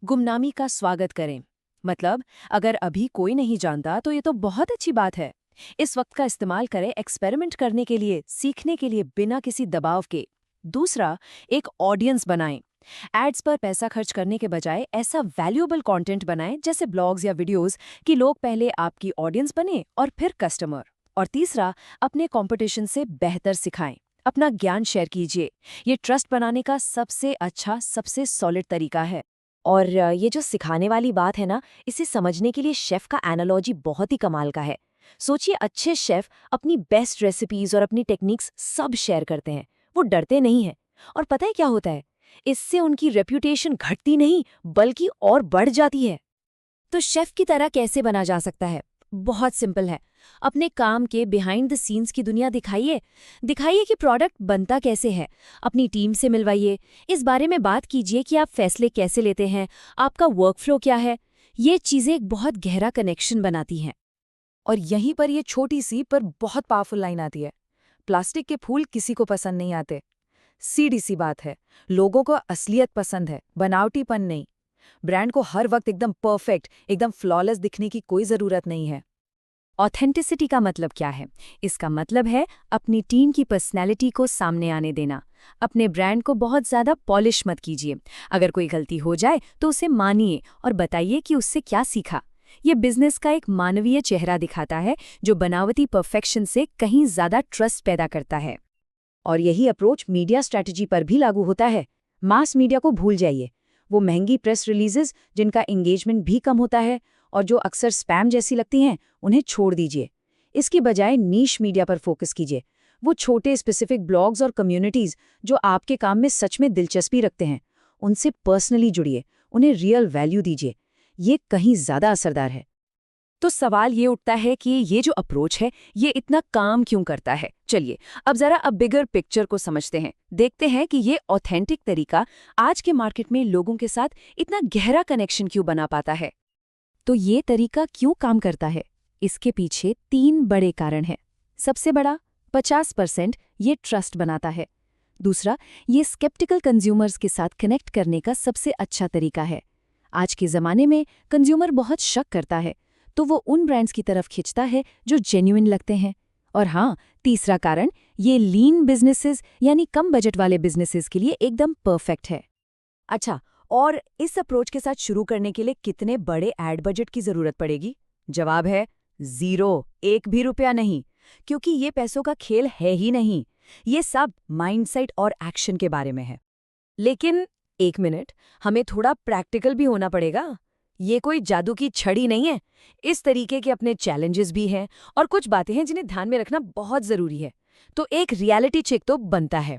गुमनामी का स्वागत करें। मतलब अगर अभी कोई नहीं जानता तो ये तो बहुत अच्छी बात है। इस वक्त का इस्तेमाल करें एक्सपेरिमेंट करने के लिए, सीखने के लिए, बिना किसी दबाव के। दूसरा, एक ऑडियंस बनाएं। एड्स पर पैसा खर्च करने के बजाय ऐसा वैल्यूएबल कंटेंट बनाएं, जैसे ब्लॉग्स या वीडियोस, कि लोग पहले आपकी ऑडियंस बने और फिर कस्टमर। और तीसरा, अपने कंपटीशन से बेहतर सिखाएं, अपना ज्ञान शेयर कीजिए। ये ट्रस्ट बनाने का सबसे अच्छा, सबसे सॉलिड तरीका है। और ये जो सिखाने वाली बात है ना, इसे समझने के लिए शेफ का एनालॉजी बहुत ही कमाल का है। सोचिए, अच्छे शेफ अपनी बेस्ट रेसिपीज और अपनी टेक्निक्स सब शेयर करते हैं। वो डरते नहीं हैं। और पता है क्या होता है? इससे उनकी रेप्यूटेशन घटती नहीं, बल्कि और बढ़ जाती है। तो शेफ की तरह कैसे बना जा सकता है? बहुत सिंपल है। अपने काम के बिहाइंड द सीन्स की दुनिया दिखाइए कि प्रोडक्ट बनता कैसे है। अपनी टीम से मिलवाइए, इस बारे में बात कीजिए कि आप फैसले कैसे लेते हैं, आपका वर्कफ्लो क्या है। ये चीज़ें एक बहुत गहरा कनेक्शन बनाती हैं। और यहीं पर ये छोटी सी पर बहुत पावरफुल लाइन आती है: प्लास्टिक के फूल किसी को पसंद नहीं आते। सीधी सी बात है, लोगों को असलियत पसंद है, बनावटीपन नहीं। ब्रांड को हर वक्त एकदम परफेक्ट, एकदम फ्लॉलेस दिखने की कोई ज़रूरत नहीं है। ऑथेंटिसिटी का मतलब क्या है? इसका मतलब है अपनी टीम की पर्सनैलिटी को सामने आने देना। अपने ब्रांड को बहुत ज़्यादा पॉलिश मत कीजिए। अगर कोई गलती हो जाए तो उसे मानिए और बताइए कि उससे क्या सीखा। ये बिजनेस का एक मानवीय चेहरा दिखाता है, जो बनावटी परफेक्शन से कहीं ज़्यादा ट्रस्ट पैदा करता है। और यही अप्रोच मीडिया स्ट्रैटेजी पर भी लागू होता है। मास मीडिया को भूल जाइए। वो महंगी प्रेस रिलीजेस जिनका एंगेजमेंट भी कम होता है और जो अक्सर स्पैम जैसी लगती हैं, उन्हें छोड़ दीजिए। इसकी बजाय नीश मीडिया पर फोकस कीजिए। वो छोटे स्पेसिफिक ब्लॉग्स और कम्युनिटीज़ जो आपके काम में सच में दिलचस्पी रखते हैं, उनसे पर्सनली जुड़िए, उन्हें रियल वैल्यू दीजिए। ये कहीं ज़्यादा असरदार है। तो सवाल ये उठता है कि ये जो अप्रोच है, ये इतना काम क्यों करता है? चलिए अब जरा बिगर पिक्चर को समझते हैं। देखते हैं कि ये ऑथेंटिक तरीका आज के मार्केट में लोगों के साथ इतना गहरा कनेक्शन क्यों बना पाता है। तो ये तरीका क्यों काम करता है? इसके पीछे 3 बड़े कारण हैं। सबसे बड़ा, 50% ये ट्रस्ट बनाता है। दूसरा, ये स्केप्टिकल कंज्यूमर्स के साथ कनेक्ट करने का सबसे अच्छा तरीका है। आज के ज़माने में कंज्यूमर बहुत शक करता है, तो वो उन ब्रांड्स की तरफ खिंचता है जो जेन्युइन लगते हैं। और हाँ, तीसरा कारण, ये लीन बिजनेसेस यानी कम बजट वाले बिजनेसेस के लिए एकदम परफेक्ट है। अच्छा, और इस अप्रोच के साथ शुरू करने के लिए कितने बड़े एड बजट की जरूरत पड़ेगी? जवाब है 0, 1 भी रुपया नहीं, क्योंकि ये पैसों का खेल है ही नहीं। ये सब माइंडसेट और एक्शन के बारे में है। लेकिन एक मिनट, हमें थोड़ा प्रैक्टिकल भी होना पड़ेगा। ये कोई जादू की छड़ी नहीं है। इस तरीके के अपने चैलेंजेस भी हैं और कुछ बातें हैं जिन्हें ध्यान में रखना बहुत जरूरी है। तो एक रियलिटी चेक तो बनता है।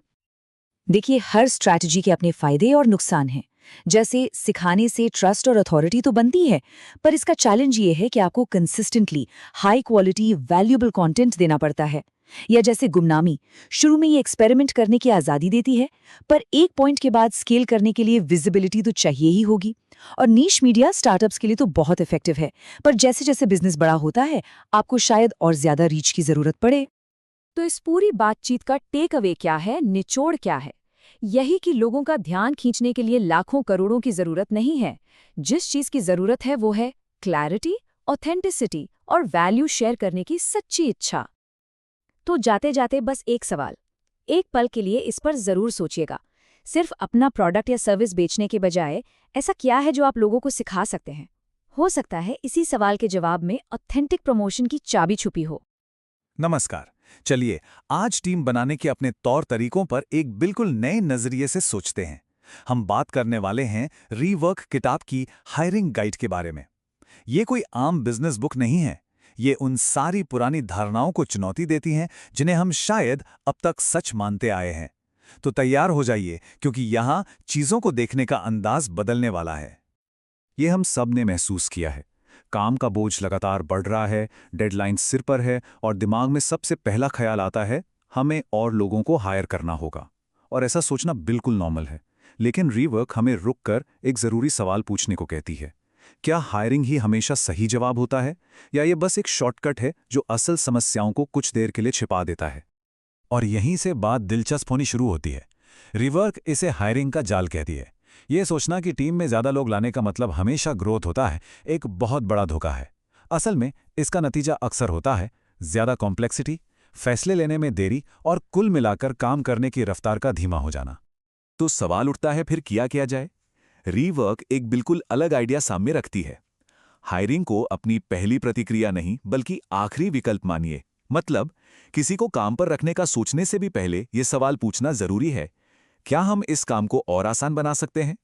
देखिए, हर स्ट्रैटेजी के अपने फायदे और नुकसान हैं। जैसे सिखाने से ट्रस्ट और अथॉरिटी तो बनती है, पर इसका चैलेंज ये है कि आपको consistently high quality valuable content देना पड़ता है। या जैसे गुमनामी, शुरू में ये एक्सपेरिमेंट करने की आज़ादी देती है, पर एक पॉइंट के बाद स्केल करने के लिए विजिबिलिटी तो चाहिए ही होगी। और नीश मीडिया स्टार्टअप्स के लिए तो बहुत इफेक्टिव है, पर जैसे जैसे बिजनेस बड़ा होता है आपको शायद और ज्यादा रीच की जरूरत पड़े। तो इस पूरी बातचीत का टेक अवे क्या है, निचोड़ क्या है? यही कि लोगों का ध्यान खींचने के लिए लाखों करोड़ों की जरूरत नहीं है। जिस चीज की जरूरत है वो है क्लैरिटी, ऑथेंटिसिटी और वैल्यू शेयर करने की सच्ची इच्छा। तो जाते जाते बस एक सवाल, एक पल के लिए इस पर जरूर सोचिएगा। सिर्फ अपना प्रोडक्ट या सर्विस बेचने के बजाय ऐसा क्या है जो आप लोगों को सिखा सकते हैं? हो सकता है इसी सवाल के जवाब में ऑथेंटिक प्रमोशन की चाबी छुपी हो। नमस्कार। चलिए आज टीम बनाने के अपने तौर तरीकों पर एक बिल्कुल नए नजरिए से सोचते हैं। हम बात करने वाले हैं रीवर्क किताब की हायरिंग गाइड के बारे में। ये कोई आम बिजनेस बुक नहीं है। ये उन सारी पुरानी धारणाओं को चुनौती देती हैं जिन्हें हम शायद अब तक सच मानते आए हैं। तो तैयार हो जाइए, क्योंकि यहाँ चीजों को देखने का अंदाज बदलने वाला है। ये हम सब ने महसूस किया है। काम का बोझ लगातार बढ़ रहा है, डेडलाइन सिर पर है और दिमाग में सबसे पहला ख्याल आता है हमें और लोगों को हायर करना होगा। और ऐसा सोचना बिल्कुल नॉर्मल है। लेकिन रीवर्क हमें रुककर एक ज़रूरी सवाल पूछने को कहती है। क्या हायरिंग ही हमेशा सही जवाब होता है, या ये बस एक शॉर्टकट है जो असल समस्याओं को कुछ देर के लिए छिपा देता है? और यहीं से बात दिलचस्प होनी शुरू होती है। रीवर्क इसे हायरिंग का जाल कहती है। ये सोचना कि टीम में ज़्यादा लोग लाने का मतलब हमेशा ग्रोथ होता है, एक बहुत बड़ा धोखा है। असल में इसका नतीजा अक्सर होता है ज़्यादा कॉम्प्लेक्सिटी, फैसले लेने में देरी और कुल मिलाकर काम करने की रफ्तार का धीमा हो जाना। तो सवाल उठता है, फिर किया जाए? रीवर्क एक बिल्कुल अलग आइडिया सामने रखती है। हायरिंग को अपनी पहली प्रतिक्रिया नहीं बल्कि आखिरी विकल्प मानिए। मतलब किसी को काम पर रखने का सोचने से भी पहले ये सवाल पूछना जरूरी है, क्या हम इस काम को और आसान बना सकते हैं?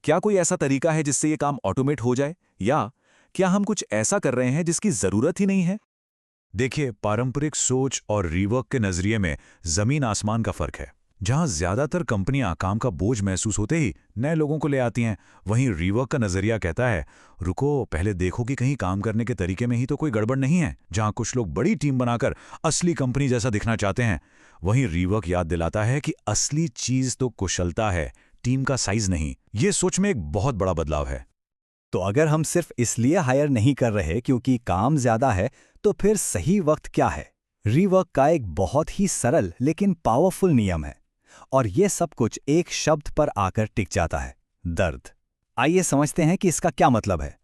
क्या कोई ऐसा तरीका है जिससे ये काम ऑटोमेट हो जाए, या क्या हम कुछ ऐसा कर रहे हैं जिसकी जरूरत ही नहीं है? देखिए, पारंपरिक सोच और रीवर्क के नजरिए में जमीन आसमान का फर्क है। जहां ज्यादातर कंपनियां काम का बोझ महसूस होते ही नए लोगों को ले आती हैं, वहीं रीवर्क का नजरिया कहता है रुको, पहले देखो कि कहीं काम करने के तरीके में ही तो कोई गड़बड़ नहीं है। जहां कुछ लोग बड़ी टीम बनाकर असली कंपनी जैसा दिखना चाहते हैं, वहीं रीवर्क याद दिलाता है कि असली चीज तो कुशलता है, टीम का साइज नहीं। ये सोच में एक बहुत बड़ा बदलाव है। तो अगर हम सिर्फ इसलिए हायर नहीं कर रहे क्योंकि काम ज्यादा है, तो फिर सही वक्त क्या है? रीवर्क का एक बहुत ही सरल लेकिन पावरफुल नियम है, और ये सब कुछ एक शब्द पर आकर टिक जाता है, दर्द। आइए समझते हैं कि इसका क्या मतलब है।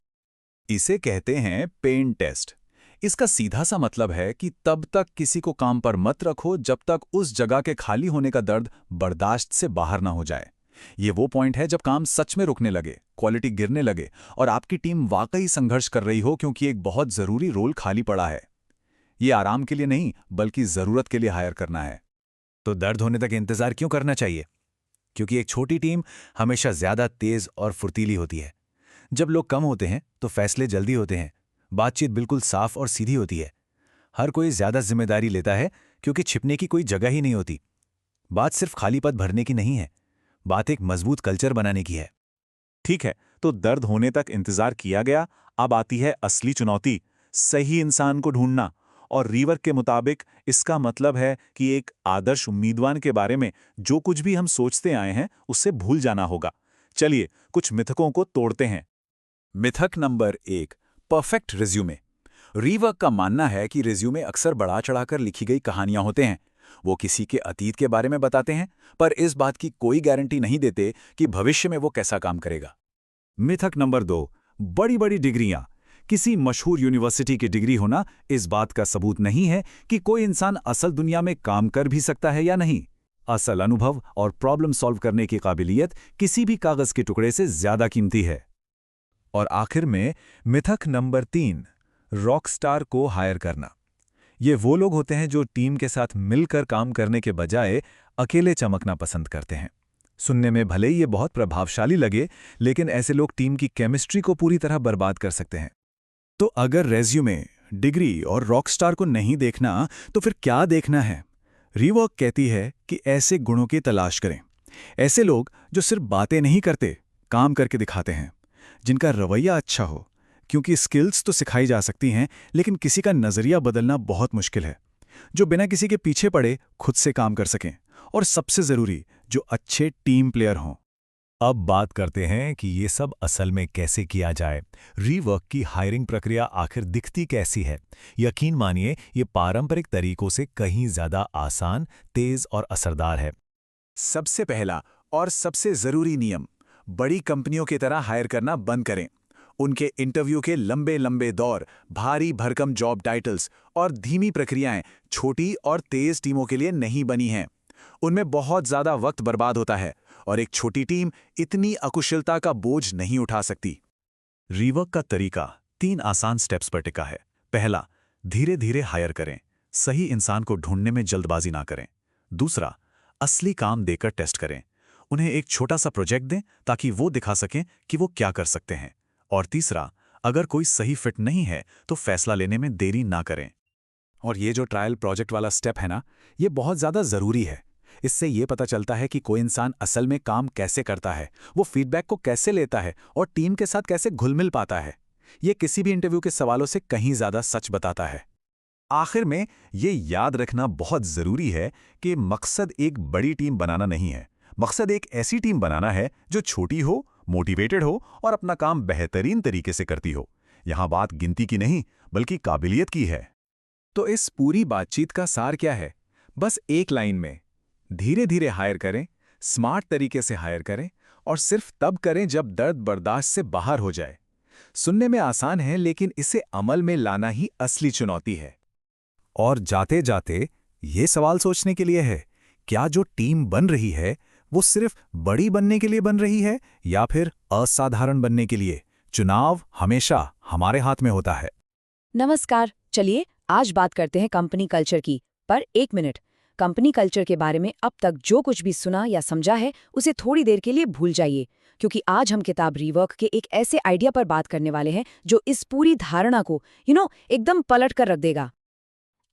इसे कहते हैं पेन टेस्ट। इसका सीधा सा मतलब है कि तब तक किसी को काम पर मत रखो जब तक उस जगह के खाली होने का दर्द बर्दाश्त से बाहर ना हो जाए। ये वो पॉइंट है जब काम सच में रुकने लगे, क्वालिटी गिरने लगे और आपकी टीम वाकई संघर्ष कर रही हो क्योंकि एक बहुत जरूरी रोल खाली पड़ा है। ये आराम के लिए नहीं बल्कि जरूरत के लिए हायर करना है। तो दर्द होने तक इंतजार क्यों करना चाहिए? क्योंकि एक छोटी टीम हमेशा ज्यादा तेज और फुर्तीली होती है। जब लोग कम होते हैं तो फैसले जल्दी होते हैं, बातचीत बिल्कुल साफ और सीधी होती है। हर कोई ज्यादा जिम्मेदारी लेता है क्योंकि छिपने की कोई जगह ही नहीं होती। बात सिर्फ खाली पद भरने की नहीं है, बात एक मजबूत कल्चर बनाने की है। ठीक है, तो दर्द होने तक इंतजार किया गया। अब आती है असली चुनौती, सही इंसान को ढूंढना। और रीवर्क के मुताबिक इसका मतलब है कि एक आदर्श उम्मीदवार के बारे में जो कुछ भी हम सोचते आए हैं उससे भूल जाना होगा। चलिए कुछ मिथकों को तोड़ते हैं। मिथक नंबर 1, परफेक्ट रिज्यूमे। रीवर्क का मानना है कि रिज्यूमे अक्सर बढ़ा चढ़ाकर लिखी गई कहानियां होते हैं। वो किसी के अतीत के बारे में बताते हैं, पर इस बात की कोई गारंटी नहीं देते कि भविष्य में वो कैसा काम करेगा। मिथक नंबर 2, बड़ी बड़ी डिग्रियां। किसी मशहूर यूनिवर्सिटी की डिग्री होना इस बात का सबूत नहीं है कि कोई इंसान असल दुनिया में काम कर भी सकता है या नहीं। असल अनुभव और प्रॉब्लम सॉल्व करने की काबिलियत किसी भी कागज के टुकड़े से ज्यादा कीमती है। और आखिर में मिथक नंबर 3, रॉकस्टार को हायर करना। ये वो लोग होते हैं जो टीम के साथ मिलकर काम करने के बजाय अकेले चमकना पसंद करते हैं। सुनने में भले ही ये बहुत प्रभावशाली लगे, लेकिन ऐसे लोग टीम की केमिस्ट्री को पूरी तरह बर्बाद कर सकते हैं। तो अगर रेज्यूमे, डिग्री और रॉकस्टार को नहीं देखना, तो फिर क्या देखना है? रीवर्क कहती है कि ऐसे गुणों की तलाश करें। ऐसे लोग जो सिर्फ बातें नहीं करते, काम करके दिखाते हैं। जिनका रवैया अच्छा हो, क्योंकि स्किल्स तो सिखाई जा सकती हैं, लेकिन किसी का नज़रिया बदलना बहुत मुश्किल है। जो बिना किसी के पीछे पड़े खुद से काम कर सकें, और सबसे जरूरी, जो अच्छे टीम प्लेयर हों। अब बात करते हैं कि ये सब असल में कैसे किया जाए। रीवर्क की हायरिंग प्रक्रिया आखिर दिखती कैसी है? यकीन मानिए, ये पारंपरिक तरीकों से कहीं ज़्यादा आसान, तेज़ और असरदार है। सबसे पहला और सबसे जरूरी नियम, बड़ी कंपनियों की तरह हायर करना बंद करें। उनके इंटरव्यू के लंबे लंबे दौर, भारी भरकम जॉब टाइटल्स और धीमी प्रक्रियाएं छोटी और तेज टीमों के लिए नहीं बनी हैं। उनमें बहुत ज्यादा वक्त बर्बाद होता है और एक छोटी टीम इतनी अकुशलता का बोझ नहीं उठा सकती। रीवर्क का तरीका 3 आसान स्टेप्स पर टिका है। पहला, धीरे धीरे हायर करें, सही इंसान को ढूंढने में जल्दबाजी ना करें। दूसरा, असली काम देकर टेस्ट करें, उन्हें एक छोटा सा प्रोजेक्ट दें ताकि वो दिखा सकें कि वो क्या कर सकते हैं। और तीसरा, अगर कोई सही फिट नहीं है तो फैसला लेने में देरी ना करें। और ये जो ट्रायल प्रोजेक्ट वाला स्टेप है ना, ये बहुत ज़्यादा ज़रूरी है। इससे ये पता चलता है कि कोई इंसान असल में काम कैसे करता है, वो फीडबैक को कैसे लेता है और टीम के साथ कैसे घुल मिल पाता है। ये किसी भी इंटरव्यू के सवालों से कहीं ज़्यादा सच बताता है। आखिर में ये याद रखना बहुत जरूरी है कि मकसद एक बड़ी टीम बनाना नहीं है। मकसद एक ऐसी टीम बनाना है जो छोटी हो, मोटिवेटेड हो और अपना काम बेहतरीन तरीके से करती हो। यहां बात गिनती की नहीं, बल्कि काबिलियत की है। तो इस पूरी बातचीत का सार क्या है? बस एक लाइन में, धीरे धीरे हायर करें, स्मार्ट तरीके से हायर करें और सिर्फ तब करें जब दर्द बर्दाश्त से बाहर हो जाए। सुनने में आसान है, लेकिन इसे अमल में लाना ही असली चुनौती है। और जाते जाते ये सवाल सोचने के लिए है, क्या जो टीम बन रही है वो सिर्फ बड़ी बनने के लिए बन रही है या फिर असाधारण बनने के लिए? चुनाव हमेशा हमारे हाथ में होता है। नमस्कार, चलिए आज बात करते हैं कंपनी कल्चर की। पर एक मिनट, कंपनी कल्चर के बारे में अब तक जो कुछ भी सुना या समझा है उसे थोड़ी देर के लिए भूल जाइए, क्योंकि आज हम किताब रीवर्क के एक ऐसे आइडिया पर बात करने वाले हैं जो इस पूरी धारणा को एकदम पलट कर रख देगा।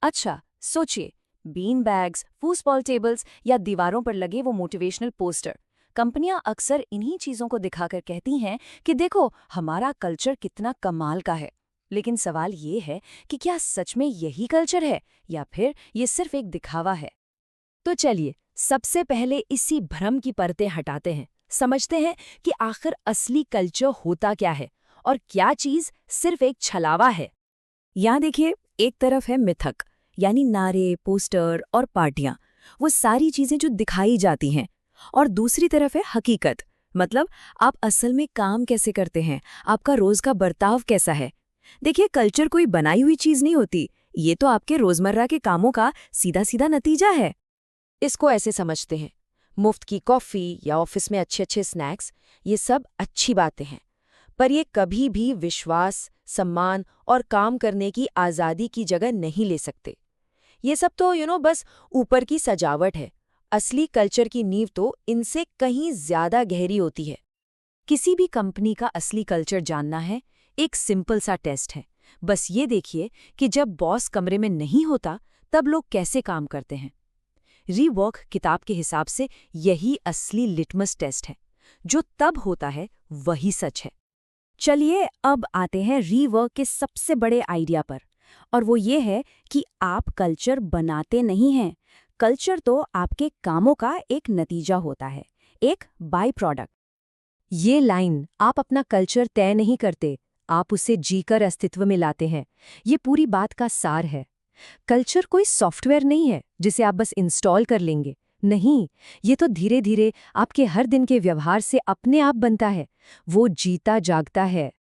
अच्छा सोचिए, बीन बैग्स, फूसबॉल टेबल्स या दीवारों पर लगे वो मोटिवेशनल पोस्टर। कंपनियां अक्सर इन्हीं चीजों को दिखाकर कहती हैं कि देखो हमारा कल्चर कितना कमाल का है। लेकिन सवाल ये है कि क्या सच में यही कल्चर है या फिर ये सिर्फ एक दिखावा है? तो चलिए सबसे पहले इसी भ्रम की परतें हटाते हैं, समझते हैं कि आखिर असली कल्चर होता क्या है और क्या चीज सिर्फ एक छलावा है। यहाँ देखिए, एक तरफ है मिथक, यानी नारे, पोस्टर और पार्टियां, वो सारी चीजें जो दिखाई जाती हैं, और दूसरी तरफ है हकीकत, मतलब आप असल में काम कैसे करते हैं, आपका रोज का बर्ताव कैसा है। देखिए, कल्चर कोई बनाई हुई चीज नहीं होती, ये तो आपके रोजमर्रा के कामों का सीधा सीधा नतीजा है। इसको ऐसे समझते हैं, मुफ्त की कॉफी या ऑफिस में अच्छे अच्छे स्नैक्स, ये सब अच्छी बातें हैं, पर ये कभी भी विश्वास, सम्मान और काम करने की आज़ादी की जगह नहीं ले सकते। ये सब तो बस ऊपर की सजावट है। असली कल्चर की नींव तो इनसे कहीं ज्यादा गहरी होती है। किसी भी कंपनी का असली कल्चर जानना है, एक सिंपल सा टेस्ट है। बस ये देखिए कि जब बॉस कमरे में नहीं होता तब लोग कैसे काम करते हैं। रीवर्क किताब के हिसाब से यही असली लिटमस टेस्ट है। जो तब होता है वही सच है। चलिए अब आते हैं रीवर्क के सबसे बड़े आइडिया पर, और वो ये है कि आप कल्चर बनाते नहीं हैं। कल्चर तो आपके कामों का एक नतीजा होता है, एक बाय प्रोडक्ट। ये लाइन, आप अपना कल्चर तय नहीं करते, आप उसे जीकर अस्तित्व में लाते हैं, ये पूरी बात का सार है। कल्चर कोई सॉफ्टवेयर नहीं है जिसे आप बस इंस्टॉल कर लेंगे। नहीं, ये तो धीरे धीरे आपके हर दिन के व्यवहार से अपने आप बनता है, वो जीता जागता है।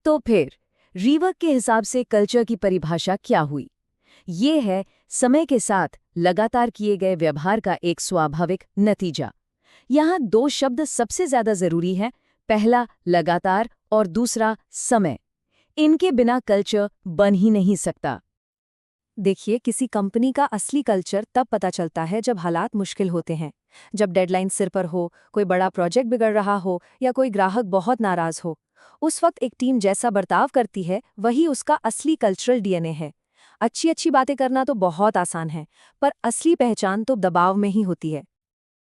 तो फिर रीवर्क के हिसाब से कल्चर की परिभाषा क्या हुई? ये है समय के साथ लगातार किए गए व्यवहार का एक स्वाभाविक नतीजा। यहाँ 2 शब्द सबसे ज्यादा जरूरी हैं, पहला लगातार और दूसरा समय। इनके बिना कल्चर बन ही नहीं सकता। देखिए, किसी कंपनी का असली कल्चर तब पता चलता है जब हालात मुश्किल होते हैं, जब डेडलाइन सिर पर हो, कोई बड़ा प्रोजेक्ट बिगड़ रहा हो या कोई ग्राहक बहुत नाराज हो। उस वक्त एक टीम जैसा बर्ताव करती है, वही उसका असली कल्चरल डीएनए है। अच्छी अच्छी बातें करना तो बहुत आसान है, पर असली पहचान तो दबाव में ही होती है।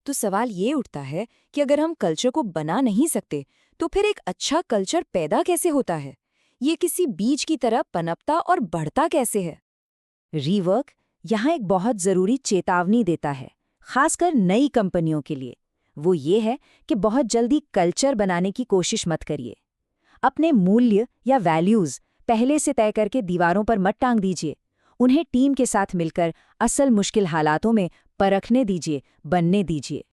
तो सवाल ये उठता है कि अगर हम कल्चर को बना नहीं सकते, तो फिर एक अच्छा कल्चर पैदा कैसे होता है? ये किसी बीज की तरह पनपता और बढ़ता कैसे है? रीवर्क यहाँ एक बहुत ज़रूरी चेतावनी देता है, खासकर नई कंपनियों के लिए। वो ये है कि बहुत जल्दी कल्चर बनाने की कोशिश मत करिए। अपने मूल्य या वैल्यूज़ पहले से तय करके दीवारों पर मत टांग दीजिए। उन्हें टीम के साथ मिलकर असल मुश्किल हालातों में परखने दीजिए, बनने दीजिए।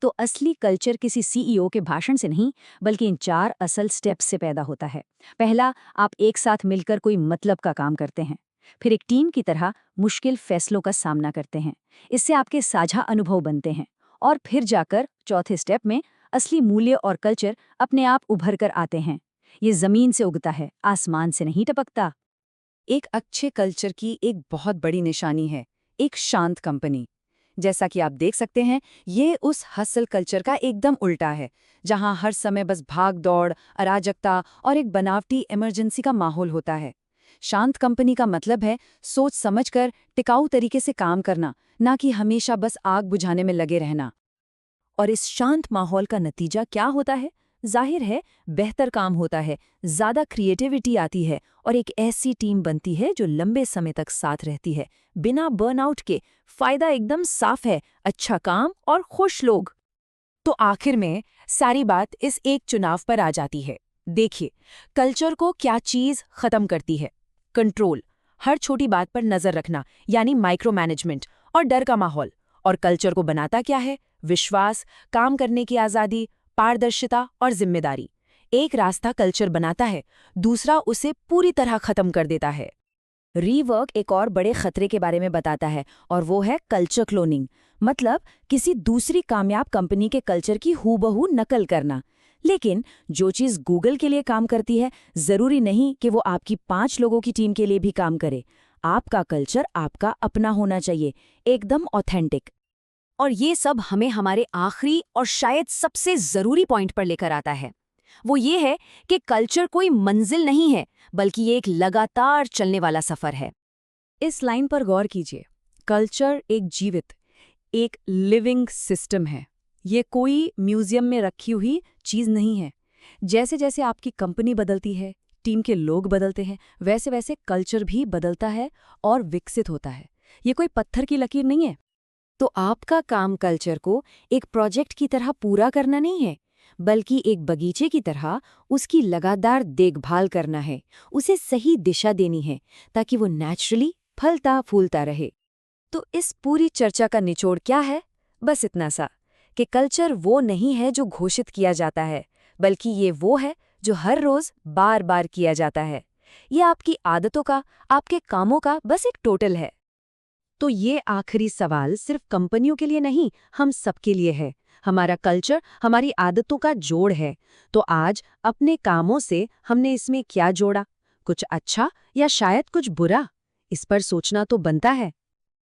तो असली कल्चर किसी सीईओ के भाषण से नहीं, बल्कि इन 4 असल स्टेप्स से पैदा होता है। पहला, आप एक साथ मिलकर कोई मतलब का काम करते हैं। फिर एक टीम की तरह मुश्किल फैसलों का सामना करते हैं। इससे आपके साझा अनुभव बनते हैं। और फिर जाकर चौथे स्टेप में असली मूल्य और कल्चर अपने आप उभर कर आते हैं। ये जमीन से उगता है, आसमान से नहीं टपकता। एक अच्छे कल्चर की एक बहुत बड़ी निशानी है एक शांत कंपनी। जैसा कि आप देख सकते हैं, ये उस हसल कल्चर का एकदम उल्टा है, जहां हर समय बस भाग दौड़, अराजकता और एक बनावटी इमरजेंसी का माहौल होता है। शांत कंपनी का मतलब है सोच समझकर टिकाऊ तरीके से काम करना, ना कि हमेशा बस आग बुझाने में लगे रहना। और इस शांत माहौल का नतीजा क्या होता है? जाहिर है, बेहतर काम होता है, ज़्यादा क्रिएटिविटी आती है और एक ऐसी टीम बनती है जो लंबे समय तक साथ रहती है, बिना बर्नआउट के। फायदा एकदम साफ है, अच्छा काम और खुश लोग। तो आखिर में सारी बात इस एक चुनाव पर आ जाती है। देखिए, कल्चर को क्या चीज़ खत्म करती है? कंट्रोल, हर छोटी बात पर नजर रखना, यानी माइक्रो मैनेजमेंट और डर का माहौल। और कल्चर को बनाता क्या है? विश्वास, काम करने की आज़ादी, पारदर्शिता और जिम्मेदारी। एक रास्ता कल्चर बनाता है, दूसरा उसे पूरी तरह खत्म कर देता है। रीवर्क एक और बड़े खतरे के बारे में बताता है, और वो है कल्चर क्लोनिंग। मतलब किसी दूसरी कामयाब कंपनी के कल्चर की हूबहू नकल करना। लेकिन जो चीज़ गूगल के लिए काम करती है, ज़रूरी नहीं कि वो आपकी 5 लोगों की टीम के लिए भी काम करे। आपका कल्चर आपका अपना होना चाहिए, एकदम ऑथेंटिक। और ये सब हमें हमारे आखिरी और शायद सबसे ज़रूरी पॉइंट पर लेकर आता है। वो ये है कि कल्चर कोई मंजिल नहीं है, बल्कि ये एक लगातार चलने वाला सफ़र है। इस लाइन पर गौर कीजिए। कल्चर एक जीवित, एक लिविंग सिस्टम है। ये कोई म्यूजियम में रखी हुई चीज़ नहीं है। जैसे जैसे आपकी कंपनी बदलती है, टीम के लोग बदलते हैं, वैसे वैसे कल्चर भी बदलता है और विकसित होता है। ये कोई पत्थर की लकीर नहीं है। तो आपका काम कल्चर को एक प्रोजेक्ट की तरह पूरा करना नहीं है, बल्कि एक बगीचे की तरह उसकी लगातार देखभाल करना है, उसे सही दिशा देनी है, ताकि वो नेचुरली फलता फूलता रहे। तो इस पूरी चर्चा का निचोड़ क्या है? बस इतना सा कि कल्चर वो नहीं है जो घोषित किया जाता है, बल्कि ये वो है जो हर रोज बार बार किया जाता है। ये आपकी आदतों का, आपके कामों का बस एक टोटल है। तो ये आखिरी सवाल सिर्फ कंपनियों के लिए नहीं, हम सबके लिए है। हमारा कल्चर हमारी आदतों का जोड़ है। तो आज अपने कामों से हमने इसमें क्या जोड़ा? कुछ अच्छा या शायद कुछ बुरा? इस पर सोचना तो बनता है।